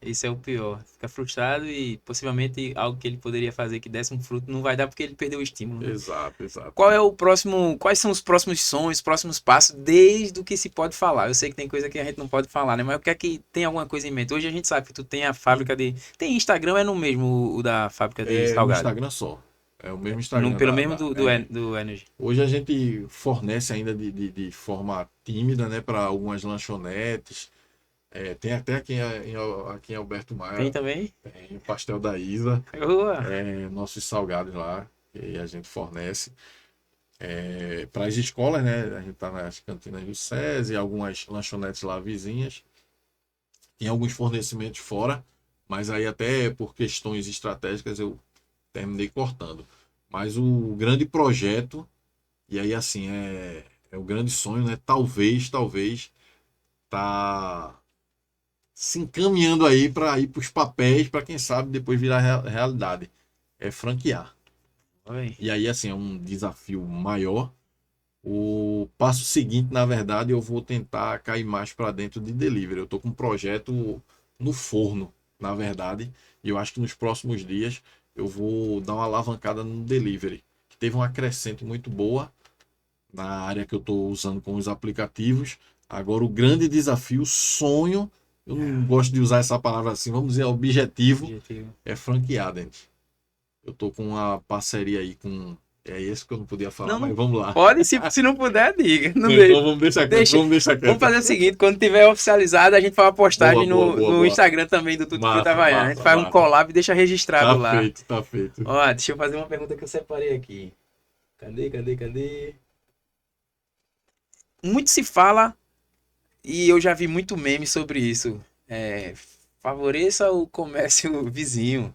Isso é o pior. Fica frustrado e possivelmente algo que ele poderia fazer que desse um fruto não vai dar porque ele perdeu o estímulo, né? Exato, exato. Quais são os próximos sonhos, os próximos passos, desde o que se pode falar? Eu sei que tem coisa que a gente não pode falar, né? Mas o que é que tem alguma coisa em mente? Hoje a gente sabe que tu tem a fábrica de... Tem Instagram, é no mesmo o da fábrica de É no salgado? Instagram só. É o mesmo Instagram. Pelo mesmo do é. do Energy. Hoje a gente fornece ainda de forma tímida, né, para algumas lanchonetes. Tem até aqui em Alberto Maia, Tem também? tem o pastel da Isa, Boa. nossos salgados lá, que a gente fornece. Para as escolas, né, a gente está nas cantinas do SESI, algumas lanchonetes lá vizinhas. Tem alguns fornecimentos fora, mas aí até por questões estratégicas eu terminei cortando. Mas o grande projeto, e aí assim, é o grande sonho, né? Talvez, tá se encaminhando aí para ir para os papéis, para quem sabe depois virar realidade. É franquear. Oi. E aí, assim, é um desafio maior. O passo seguinte, na verdade, eu vou tentar cair mais para dentro de delivery. Eu tô com um projeto no forno, na verdade, e eu acho que nos próximos dias eu vou dar uma alavancada no delivery. Teve uma crescente muito boa na área que eu estou usando com os aplicativos. Agora, o grande desafio, sonho, eu não gosto de usar essa palavra assim, vamos dizer, objetivo, é franquear, Dente. Eu tô com uma parceria aí com... É esse que eu não podia falar, Não, mas vamos lá. Pode, se não puder, diga. Não Então deixa. vamos deixar quieto, Deixa- vamos deixar quieto. Vamos fazer o seguinte, quando tiver oficializado, a gente faz uma postagem Boa, boa, no boa. Instagram também do Tudo Massa, Fruta Havaiana. A gente massa, faz um massa. collab e deixa registrado lá. Tá feito. Ó, deixa eu fazer uma pergunta que eu separei aqui. Cadê? Muito se fala, e eu já vi muito meme sobre isso. Favoreça o comércio vizinho,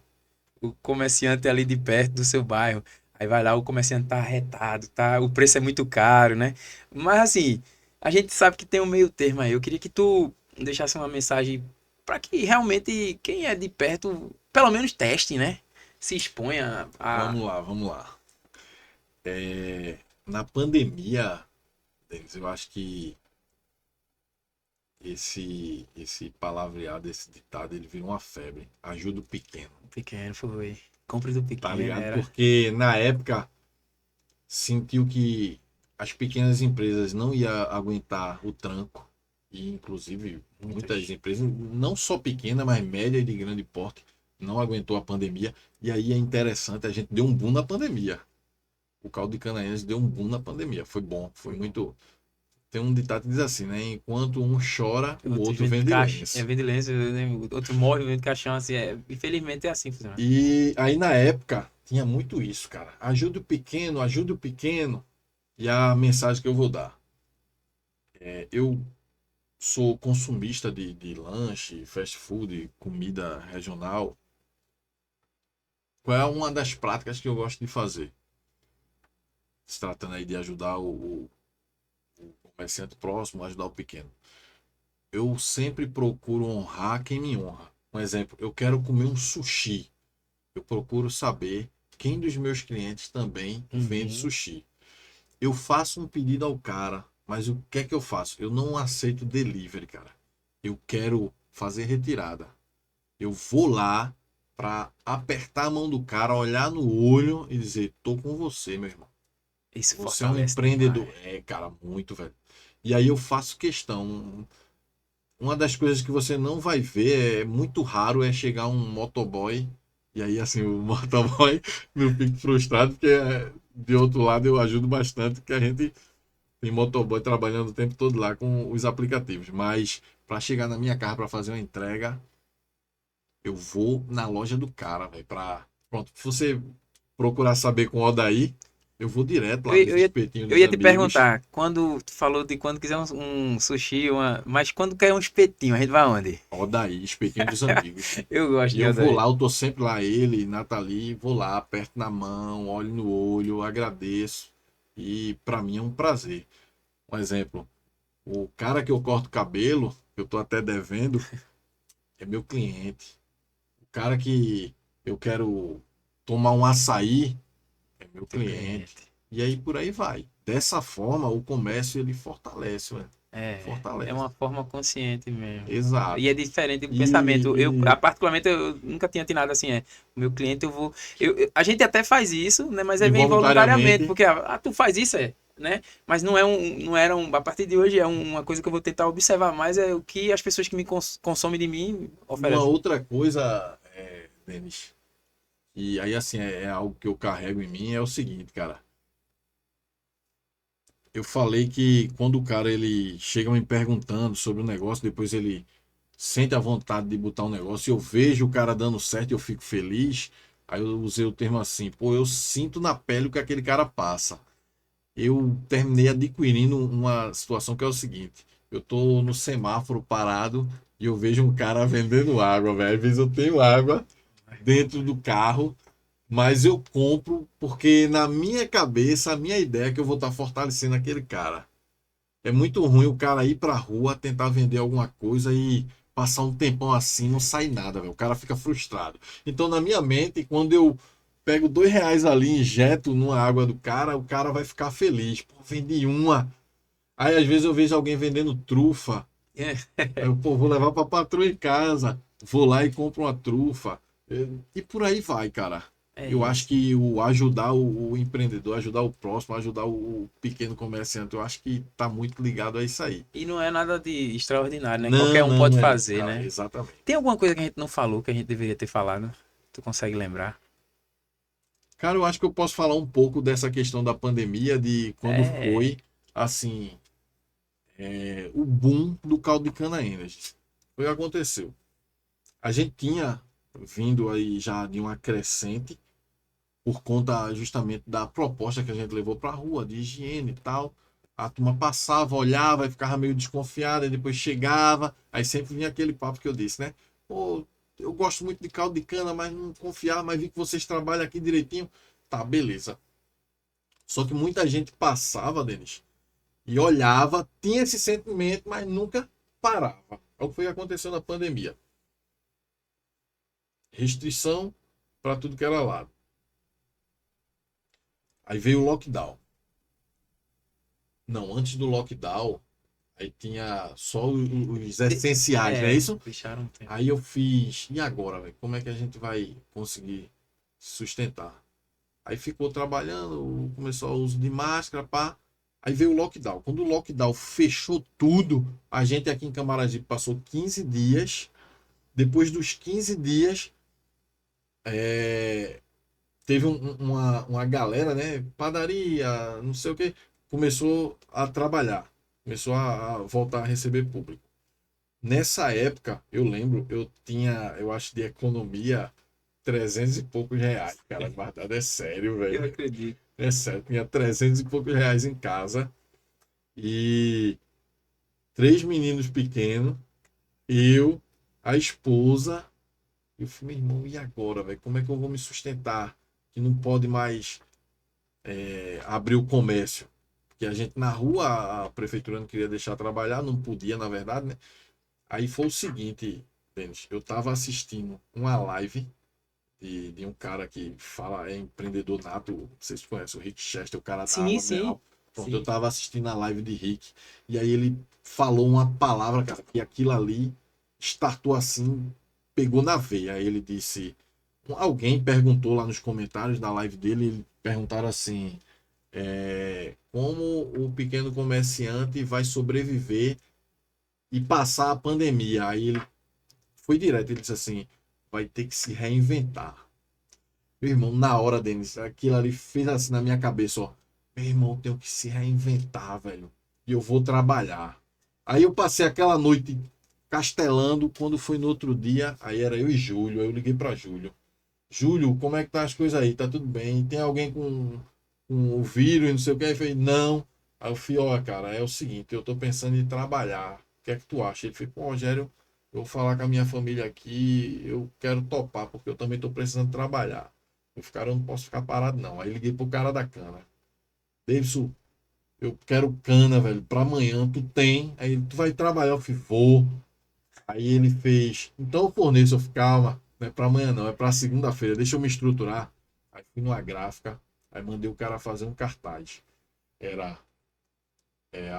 o comerciante ali de perto do seu bairro. Aí vai lá, o comerciante tá arretado, o preço é muito caro, né? Mas assim, a gente sabe que tem um meio termo aí. Eu queria que tu deixasse uma mensagem para que realmente quem é de perto, pelo menos teste, né? Se exponha a... Vamos lá. Na pandemia, Denis, eu acho que esse palavreado, esse ditado, ele virou uma febre. Ajuda o pequeno. Pequeno, foi. Compre do pequeno, Tá ligado? era. Porque na época sentiu que as pequenas empresas não iam aguentar o tranco. E inclusive muitas empresas, não só pequena, mas média e de grande porte, não aguentou a pandemia. E aí é interessante, a gente deu um boom na pandemia. O caldo de cana-ense deu um boom na pandemia. Foi bom, foi muito... Tem um ditado que diz assim, né? Enquanto um chora, o outro vende lenço. Vende lenço, o outro morre vende caixão, assim. Infelizmente é assim, funciona. E aí na época tinha muito isso, cara. Ajude o pequeno, ajude o pequeno. E a mensagem que eu vou dar. Eu sou consumista de lanche, fast food, comida regional. Qual é uma das práticas que eu gosto de fazer? Se tratando aí de ajudar o comerciante próximo, ajudar o pequeno. Eu sempre procuro honrar quem me honra. Um exemplo, eu quero comer um sushi. Eu procuro saber quem dos meus clientes também vende sushi. Eu faço um pedido ao cara, mas o que é que eu faço? Eu não aceito delivery, cara. Eu quero fazer retirada. Eu vou lá para apertar a mão do cara, olhar no olho e dizer, tô com você, meu irmão. Isso Você é um fortalece empreendedor. demais. Cara, muito, velho. E aí eu faço questão. Uma das coisas que você não vai ver, é muito raro, é chegar um motoboy. E aí, assim, o motoboy não fica frustrado, porque de outro lado eu ajudo bastante, porque a gente tem motoboy trabalhando o tempo todo lá com os aplicativos. Mas para chegar na minha casa para fazer uma entrega, eu vou na loja do cara, velho. Pronto, se você procurar saber com o Odaí, eu vou direto lá nos espetinhos Eu dos ia te amigos. perguntar, quando tu falou de quando quiser um sushi, mas quando quer um espetinho, a gente vai onde? Odaí, espetinho dos amigos. Eu gosto E de eu vou Odaí. lá, eu tô sempre lá, ele, Nathalie, vou lá, aperto na mão, olho no olho, agradeço. E para mim é um prazer. Um exemplo, o cara que eu corto o cabelo, que eu tô até devendo, é meu cliente. O cara que eu quero tomar um açaí, é meu Teu cliente. E aí por aí vai. Dessa forma, o comércio ele fortalece, velho. É Fortalece. uma forma consciente mesmo. Exato. E é diferente do E- pensamento. e- Particularmente, eu nunca tinha tirado assim, o meu cliente eu vou... a gente até faz isso, né? Mas é bem Involuntariamente. involuntariamente, porque, tu faz isso, né? Mas não era a partir de hoje é uma coisa que eu vou tentar observar mais, é o que as pessoas que me consomem de mim Uma oferecem. outra coisa, Denis, e aí assim, é algo que eu carrego em mim, é o seguinte, cara. Eu falei que quando o cara ele chega me perguntando sobre o negócio, depois ele sente a vontade de botar um negócio, e eu vejo o cara dando certo e eu fico feliz. Aí eu usei o termo assim, pô, eu sinto na pele o que aquele cara passa. Eu terminei adquirindo uma situação que é o seguinte: eu tô no semáforo parado e eu vejo um cara vendendo água, velho. Às vezes eu tenho água dentro do carro, mas eu compro porque na minha cabeça, a minha ideia é que eu vou estar fortalecendo aquele cara. É muito ruim o cara ir pra rua tentar vender alguma coisa e passar um tempão assim, não sai nada, velho. O cara fica frustrado. Então, na minha mente, quando eu pego R$ 2 ali e injeto numa água do cara, o cara vai ficar feliz. Pô, vendi uma. Aí, às vezes, eu vejo alguém vendendo trufa. Aí eu, pô, vou levar pra patroa em casa. Vou lá e compro uma trufa. E por aí vai, cara. É Eu isso. acho que o ajudar o empreendedor, ajudar o próximo, ajudar o pequeno comerciante, eu acho que tá muito ligado a isso aí. E não é nada de extraordinário, né? Não, Qualquer um não, pode não é não, fazer, cara, né? exatamente. Tem alguma coisa que a gente não falou que a gente deveria ter falado? Tu consegue lembrar? Cara, eu acho que eu posso falar um pouco dessa questão da pandemia, de quando É. foi, assim, o boom do caldo de cana Energy. Foi o que aconteceu. A gente tinha vindo aí já de uma crescente, por conta justamente da proposta que a gente levou para a rua, de higiene e tal. A turma passava, olhava e ficava meio desconfiada, e depois chegava, aí sempre vinha aquele papo que eu disse, né? Pô, eu gosto muito de caldo de cana, mas não confiava, mas vi que vocês trabalham aqui direitinho. Tá, beleza. Só que muita gente passava, Denis, e olhava, tinha esse sentimento, mas nunca parava. É o que foi que aconteceu na pandemia. Restrição para tudo que era lado. Aí veio o lockdown. Não, antes do lockdown, aí tinha só os essenciais, não é isso? Deixaram um tempo. Aí eu fiz, e agora, velho? Como é que a gente vai conseguir sustentar? Aí ficou trabalhando, começou o uso de máscara, pá. Aí veio o lockdown. Quando o lockdown fechou tudo, a gente aqui em Camaragibe passou 15 dias. Depois dos 15 dias, teve uma galera, né? Padaria, não sei o que, começou a trabalhar, começou a voltar a receber público. Nessa época, eu lembro, eu tinha, eu acho, de economia 300 e poucos reais, cara, guardado, é sério, Eu velho. acredito. É sério, tinha 300 e poucos reais em casa e 3 meninos pequenos, eu, a esposa, e eu falei, meu irmão, e agora, velho? Como é que eu vou me sustentar? Que não pode mais abrir o comércio. Porque a gente na rua, a prefeitura não queria deixar trabalhar, não podia, na verdade, né? Aí foi o seguinte, Denis, eu tava assistindo uma live de um cara que fala, é empreendedor nato, vocês conhecem o Rick Chester, o cara da Sim, água sim. mineral. Pronto, Sim. eu tava assistindo a live de Rick, e aí ele falou uma palavra, cara, que aquilo ali startou assim, pegou na veia. Aí ele disse, alguém perguntou lá nos comentários da live dele, perguntaram assim, como o pequeno comerciante vai sobreviver e passar a pandemia. Aí ele foi direto, ele disse assim, vai ter que se reinventar. Meu irmão, na hora, Denis, aquilo ali fez assim na minha cabeça, ó. Meu irmão, eu tenho que se reinventar, velho. E eu vou trabalhar. Aí eu passei aquela noite castelando, quando foi no outro dia, aí era eu e Júlio, aí eu liguei pra Júlio. Júlio, como é que tá as coisas aí? Tá tudo bem? Tem alguém com o vírus, não sei o que? Aí eu falei, não. Aí eu falei, ó, cara, é o seguinte, eu tô pensando em trabalhar. O que é que tu acha? Ele falou, pô, Rogério, eu vou falar com a minha família aqui, eu quero topar, porque eu também tô precisando trabalhar. Eu ficar, eu não posso ficar parado, não. Aí liguei pro cara da cana. Davidson, eu quero cana, velho, pra amanhã, tu tem? Aí ele, tu vai trabalhar? Eu falei, vou. Aí ele fez, então eu forneço, eu falei, calma, não é pra amanhã não, é pra segunda-feira, deixa eu me estruturar. Aí fui numa gráfica, aí mandei o cara fazer um cartaz. Era,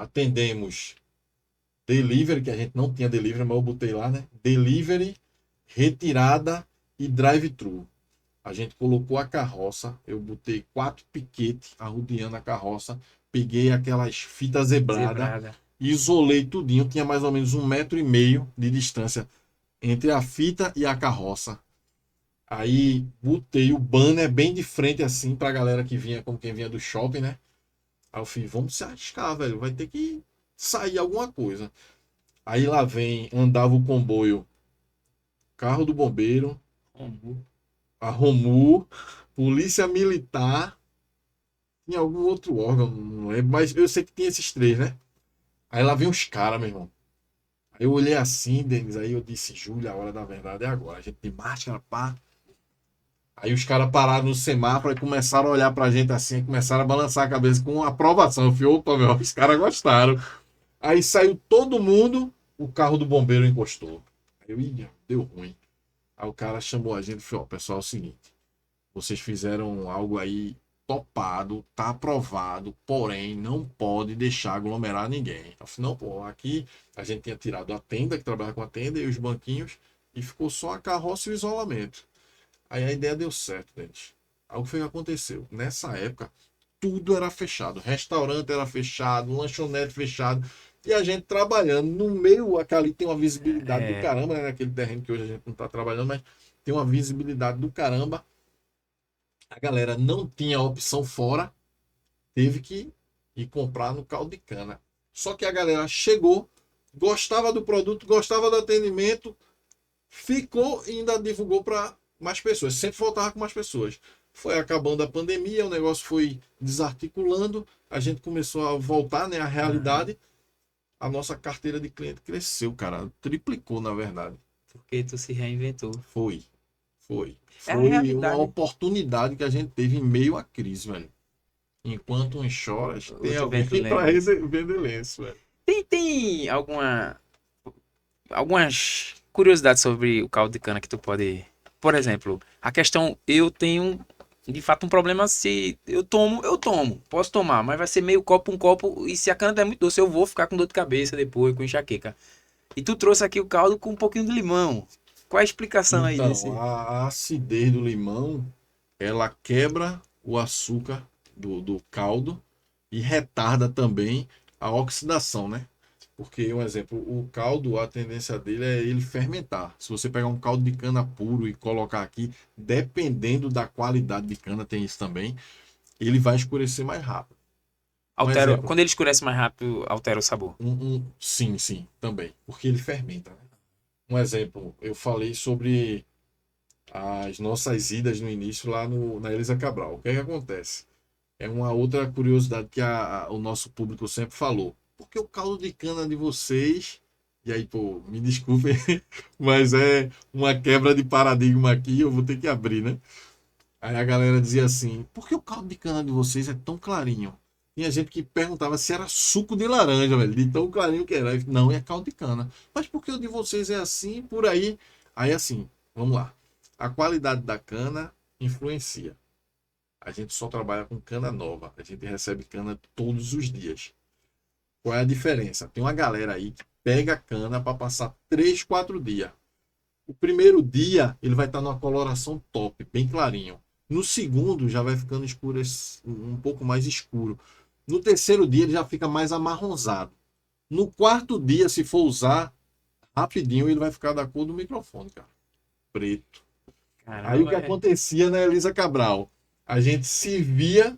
atendemos delivery, que a gente não tinha delivery, mas eu botei lá, né? Delivery, retirada e drive-thru. A gente colocou a carroça, eu botei 4 piquetes arrodeando a carroça, peguei aquelas fitas zebradas, isolei tudinho, tinha mais ou menos 1,5 m de distância entre a fita e a carroça. Aí botei o banner bem de frente assim pra galera que vinha, como quem vinha do shopping, né? Aí eu falei, vamos se arriscar, velho, vai ter que sair alguma coisa. Aí lá andava o comboio, carro do bombeiro, a Romu, polícia militar, tinha algum outro órgão, não lembro, mas eu sei que tinha esses 3, né? Aí lá vem os caras, meu irmão. Aí eu olhei assim, Denis, aí eu disse, Júlia, a hora da verdade é agora. A gente tem máscara, pá. Aí os caras pararam no semáforo e começaram a olhar pra gente assim, começaram a balançar a cabeça com aprovação. Eu falei, opa, meu, os caras gostaram. Aí saiu todo mundo, o carro do bombeiro encostou. Aí eu, deu ruim. Aí o cara chamou a gente e falou, ó, pessoal, é o seguinte, vocês fizeram algo aí topado, tá aprovado, porém não pode deixar aglomerar ninguém. Eu falei, não, pô, aqui a gente tinha tirado a tenda, que trabalha com a tenda, e os banquinhos, e ficou só a carroça e o isolamento. Aí a ideia deu certo, gente. Aí o que foi que aconteceu? Nessa época, tudo era fechado. Restaurante era fechado, lanchonete fechado. E a gente trabalhando no meio, ali tem uma visibilidade do caramba, né? Naquele terreno que hoje a gente não tá trabalhando, mas tem uma visibilidade do caramba. A galera não tinha opção fora, teve que ir comprar no caldo de cana. Só que a galera chegou, gostava do produto, gostava do atendimento, ficou e ainda divulgou para mais pessoas. Sempre voltava com mais pessoas. Foi acabando a pandemia, o negócio foi desarticulando, a gente começou a voltar, né, à realidade. A nossa carteira de cliente cresceu, cara. Triplicou, na verdade. Porque tu se reinventou. Foi. É a Foi realidade. uma oportunidade que a gente teve em meio à crise, velho. Enquanto uns choras, tem Outro alguém vento para lenço. vender lenço, velho. Tem algumas curiosidades sobre o caldo de cana que tu pode... Por exemplo, a questão, eu tenho de fato um problema se eu tomo, posso tomar, mas vai ser meio copo, um copo, e se a cana é muito doce, eu vou ficar com dor de cabeça depois, com enxaqueca. E tu trouxe aqui o caldo com um pouquinho de limão. Qual a explicação aí desse? Então, a acidez do limão, ela quebra o açúcar do caldo e retarda também a oxidação, né? Porque, um exemplo, o caldo, a tendência dele é ele fermentar. Se você pegar um caldo de cana puro e colocar aqui, dependendo da qualidade de cana, tem isso também, ele vai escurecer mais rápido. exemplo. Quando ele escurece mais rápido, altera o sabor. Sim, também. Porque ele fermenta, né? Um exemplo, eu falei sobre as nossas idas no início lá na Elisa Cabral. O que é que acontece? É uma outra curiosidade que o nosso público sempre falou. Porque o caldo de cana de vocês... E aí, pô, me desculpem, mas é uma quebra de paradigma aqui, eu vou ter que abrir, né? Aí a galera dizia assim, por que o caldo de cana de vocês é tão clarinho? Tinha gente que perguntava se era suco de laranja, velho, de tão clarinho que era. Não, é caldo de cana. Mas por que o de vocês é assim, por aí? Aí assim, vamos lá. A qualidade da cana influencia. A gente só trabalha com cana nova. A gente recebe cana todos os dias. Qual é a diferença? Tem uma galera aí que pega a cana para passar 3, 4 dias. O primeiro dia ele vai estar numa coloração top, bem clarinho. No segundo já vai ficando um pouco mais escuro. No terceiro dia ele já fica mais amarronzado. No quarto dia, se for usar, rapidinho ele vai ficar da cor do microfone, cara. Preto. Caramba, Aí o que acontecia na Elisa Cabral? A gente servia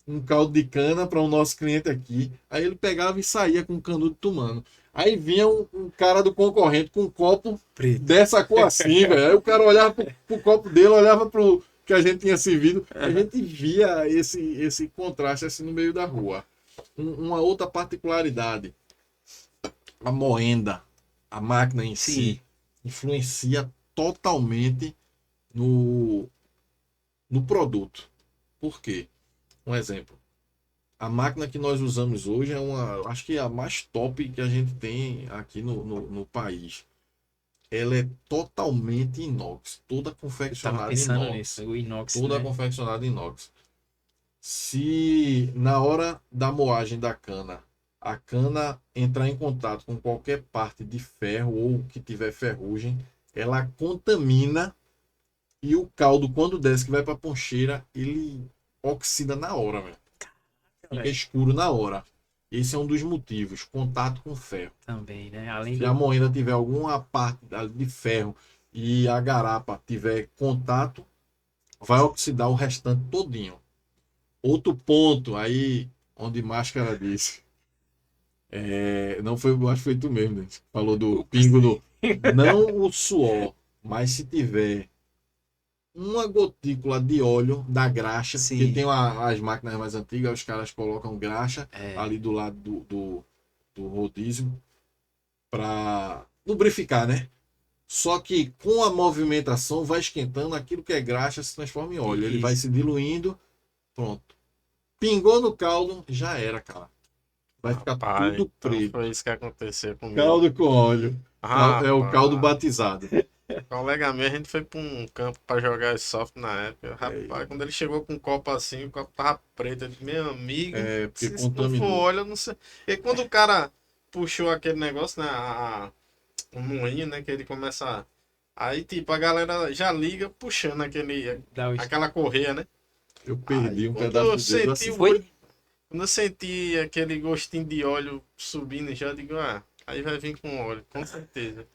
um caldo de cana para o nosso cliente aqui. Aí ele pegava e saía com um canudo tomando. Aí vinha um cara do concorrente com um copo preto. dessa cor assim, velho. Aí o cara olhava pro copo dele, olhava pro que a gente tinha servido. A gente via esse contraste assim no meio da rua. Uma outra particularidade. A moenda, a máquina em si, influencia totalmente no produto. Por quê? Um exemplo. A máquina que nós usamos hoje acho que é a mais top que a gente tem aqui no país. Ela é totalmente inox, toda Tava confeccionada em pensando inox. nisso, o inox, Toda né? confeccionada em inox. Se na hora da moagem da cana, a cana entrar em contato com qualquer parte de ferro ou que tiver ferrugem, ela contamina e o caldo, quando desce, que vai para a poncheira, ele oxida na hora, velho. Fica escuro na hora. Esse é um dos motivos, contato com ferro. Também, né? Além Se a moenda tiver alguma parte de ferro e a garapa tiver contato, vai oxidar o restante todinho. Outro ponto aí, onde Máscara disse. Não foi, eu acho que foi tu mesmo, né? Falou do pingo do. Não o suor, mas se tiver uma gotícula de óleo da graxa, Sim. porque tem as máquinas mais antigas, os caras colocam graxa É. ali do lado do rodízio para lubrificar, né? Só que com a movimentação vai esquentando, aquilo que é graxa se transforma em óleo. Ele Isso. vai se diluindo, pronto. Pingou no caldo, já era, cara. Vai ficar Rapaz, tudo então preto. foi isso que aconteceu comigo. Caldo com óleo. É o caldo Rapaz. batizado. Colega meu, a gente foi pra um campo pra jogar soft na época. Rapaz, Aí. quando ele chegou com um copo assim, o copo tava preto. Eu disse, meu amigo, Porque se isso não for contaminou. óleo, eu não sei. E quando o cara puxou aquele negócio, né, o moinho, né, que ele começa Aí, tipo, a galera já liga puxando aquela correia, né? Eu perdi Aí, um quando pedaço eu do dedo senti assim. Foi? Quando eu senti aquele gostinho de óleo subindo, já digo, aí vai vir com óleo, com certeza.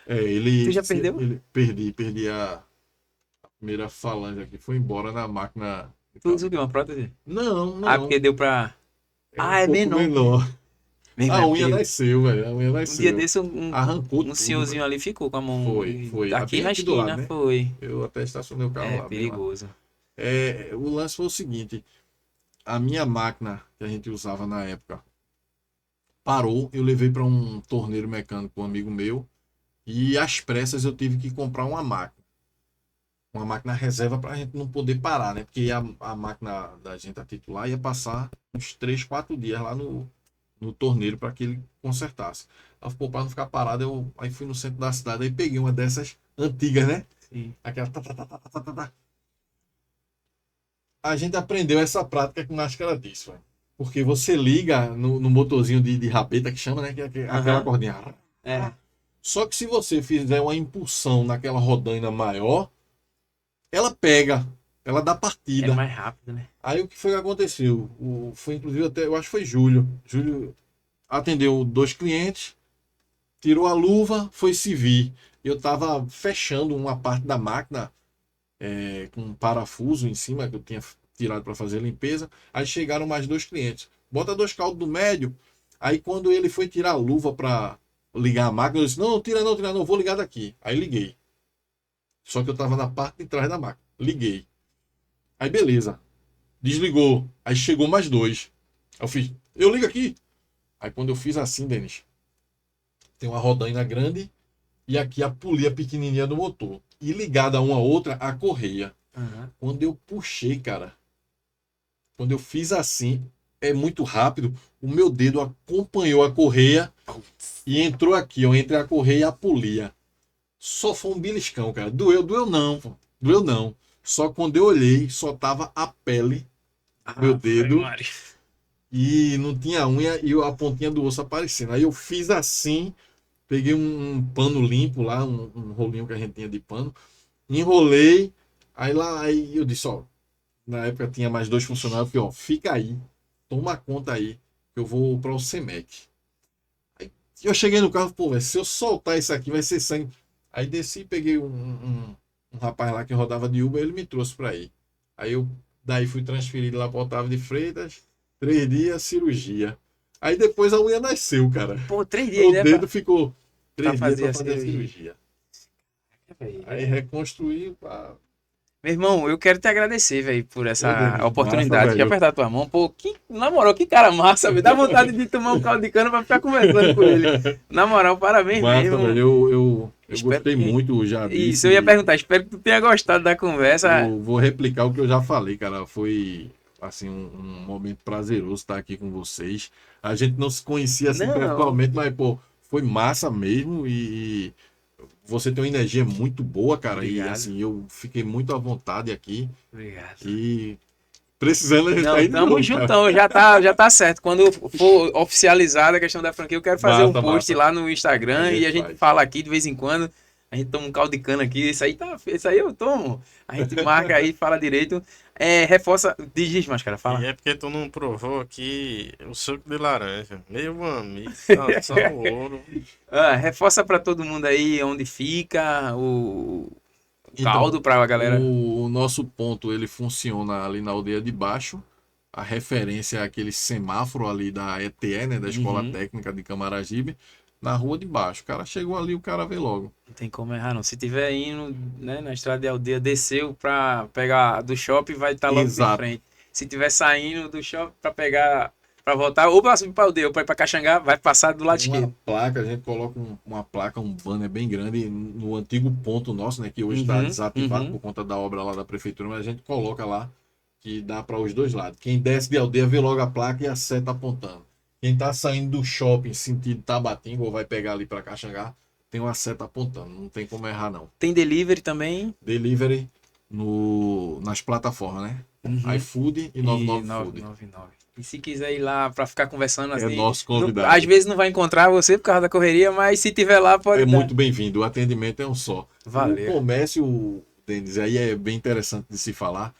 Tu já perdeu? Perdi a primeira falange aqui. Foi embora na máquina. Tu usa o quê? Uma prótese? Não. Porque deu pra. É um é pouco menor. Meu A irmão, unha nasceu, velho. A unha um nasceu. dia desse, um Arrancou tudo, senhorzinho velho. ali ficou com a mão. Foi. Aqui Bem na aqui do lado, esquina, né? foi. Eu até estacionei o carro É lá. bem lá. perigoso. O lance foi o seguinte. A minha máquina que a gente usava na época parou. Eu levei para um torneiro mecânico, um amigo meu. E às pressas eu tive que comprar uma máquina. Uma máquina reserva para a gente não poder parar, né? Porque a máquina da gente, a titular, ia passar uns 3, 4 dias lá no torneiro para que ele consertasse. Aí, pô, para não ficar parado, aí fui no centro da cidade e peguei uma dessas antigas, né? Sim. Aquela tá. A gente aprendeu essa prática com máscara disso, velho. Porque você liga no motorzinho de rabeta que chama, né? Aquela cordinha. É. Só que se você fizer uma impulsão naquela rodaina maior, ela pega, ela dá partida. É mais rápido, né? Aí o que foi que aconteceu? Foi inclusive até, eu acho que foi Júlio. Júlio atendeu 2 clientes, tirou a luva, foi se vir. Eu tava fechando uma parte da máquina com um parafuso em cima que eu tinha tirado para fazer a limpeza. Aí chegaram mais 2 clientes. Bota 2 caldos do médio. Aí quando ele foi tirar a luva para ligar a máquina, eu disse, não, tira não, vou ligar daqui. Aí liguei. Só que eu tava na parte de trás da máquina. Liguei. Aí beleza. Desligou. Aí chegou mais 2. Aí eu fiz, eu ligo aqui. Aí quando eu fiz assim, Denis, tem uma rodaina grande e aqui a polia pequenininha do motor. E ligada uma a outra, a correia. Quando eu puxei, cara, quando eu fiz assim, é muito rápido, o meu dedo acompanhou a correia e entrou aqui, ó, entre a correia e a polia. Só foi um beliscão, cara. Doeu não, pô. Doeu não. Só quando eu olhei, só tava a pele, meu dedo, e não tinha unha e a pontinha do osso aparecendo. Aí eu fiz assim, peguei um pano limpo lá, um rolinho que a gente tinha de pano, enrolei, aí eu disse, ó, na época tinha mais 2 funcionários, eu falei, ó, fica aí, toma conta aí, que eu vou para o Semec. Aí eu cheguei no carro, pô, véio, se eu soltar isso aqui vai ser sangue. Aí desci, peguei um rapaz lá que rodava de Uber, ele me trouxe para ir. Aí eu daí fui transferido lá para Otávio de Freitas, 3 dias, cirurgia. Aí depois a unha nasceu, cara. Pô, 3 dias, O né? dedo ficou 3 dias fazer para a fazer a cirurgia. cirurgia. Aí reconstruí, pá. Meu irmão, eu quero te agradecer, velho, por Ô, essa Denis, oportunidade. massa, Deixa eu velho. apertar tua mão. Pô, na moral, que cara massa, velho. Dá vontade de tomar um caldo de cana pra ficar conversando com ele. Na moral, parabéns Massa, mesmo. velho. Eu Espero gostei que- muito, já disse. Isso, eu ia perguntar. Espero que tu tenha gostado da conversa. Eu vou replicar o que eu já falei, cara. Foi assim um momento prazeroso estar aqui com vocês. A gente não se conhecia assim Não. pessoalmente, mas pô, foi massa mesmo e você tem uma energia muito boa, cara. Obrigado. E assim, eu fiquei muito à vontade aqui Obrigado. e precisando a gente Não, tá indo tamo junto, cara. juntão, já tá certo. Quando for oficializada a questão da franquia, eu quero fazer Massa, um post massa. lá no Instagram A gente e a gente faz. fala aqui de vez em quando. A gente toma um caldo de cana aqui, isso aí eu tomo. A gente marca aí, fala direito. Reforça, diz, Máscara, fala. E é porque tu não provou aqui o suco de laranja. Meu amigo, só o ouro. Reforça pra todo mundo aí onde fica o Então, caldo pra galera. O nosso ponto, ele funciona ali na aldeia de baixo. A referência é aquele semáforo ali da ETE, né, da Escola Uhum. Técnica de Camaragibe, na rua de baixo. O cara chegou ali, o cara vê logo. Não tem como errar, não. Se tiver indo, né, na estrada de aldeia, desceu pra pegar do shopping, vai estar logo de Exato. frente. Se tiver saindo do shopping pra pegar, pra voltar, ou pra subir pra aldeia, ou pra ir pra Caxangá, vai passar do lado Uma esquerdo. placa, a gente coloca uma placa, um banner bem grande no antigo ponto nosso, né, que hoje está Uhum, desativado uhum. por conta da obra lá da prefeitura, mas a gente coloca lá que dá para os dois lados. Quem desce de aldeia vê logo a placa e a seta apontando. Quem tá saindo do shopping sentido Tabatinga ou vai pegar ali para Caxangá, tem uma seta apontando, não tem como errar não. Tem delivery também. Delivery nas plataformas, né? Uhum. iFood e E 99 Food. 999. E se quiser ir lá pra ficar conversando assim, nosso não- convidado. às vezes não vai encontrar você por causa da correria, mas se tiver lá, pode É dar. muito bem-vindo. O atendimento é um só. Valeu. O comércio, Denis, aí é bem interessante de se falar.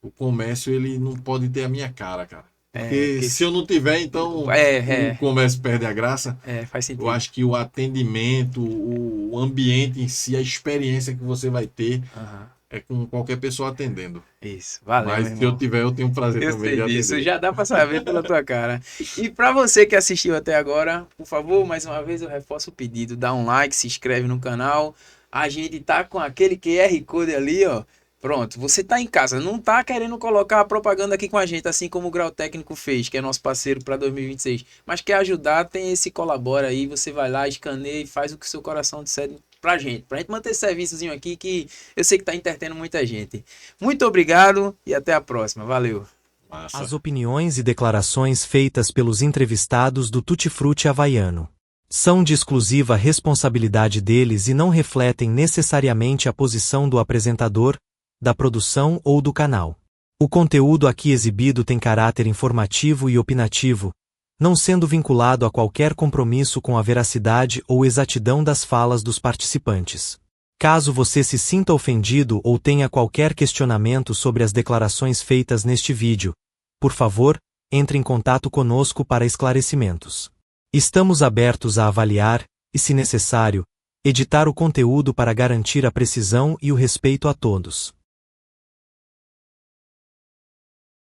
O comércio, ele não pode ter a minha cara, cara. Porque porque se eu não tiver, então o comércio perde a graça. faz sentido. Eu acho que o atendimento, o ambiente em si, a experiência que você vai ter Aham. é com qualquer pessoa atendendo. Isso, valeu, Mas meu se eu irmão. tiver, eu tenho prazer Eu também sei de disso, atender. já dá pra saber pela tua cara. E pra você que assistiu até agora, por favor, mais uma vez eu reforço o pedido, dá um like, se inscreve no canal. A gente tá com aquele QR Code ali, ó. Pronto, você tá em casa, não tá querendo colocar a propaganda aqui com a gente, assim como o Grau Técnico fez, que é nosso parceiro para 2026, mas quer ajudar, tem esse colabora aí, você vai lá, escaneia e faz o que o seu coração disser pra gente manter esse serviçozinho aqui que eu sei que tá entretendo muita gente. Muito obrigado e até a próxima, valeu. Massa. As opiniões e declarações feitas pelos entrevistados do Tutti Frutti Havaiano são de exclusiva responsabilidade deles e não refletem necessariamente a posição do apresentador, da produção ou do canal. O conteúdo aqui exibido tem caráter informativo e opinativo, não sendo vinculado a qualquer compromisso com a veracidade ou exatidão das falas dos participantes. Caso você se sinta ofendido ou tenha qualquer questionamento sobre as declarações feitas neste vídeo, por favor, entre em contato conosco para esclarecimentos. Estamos abertos a avaliar, e se necessário, editar o conteúdo para garantir a precisão e o respeito a todos.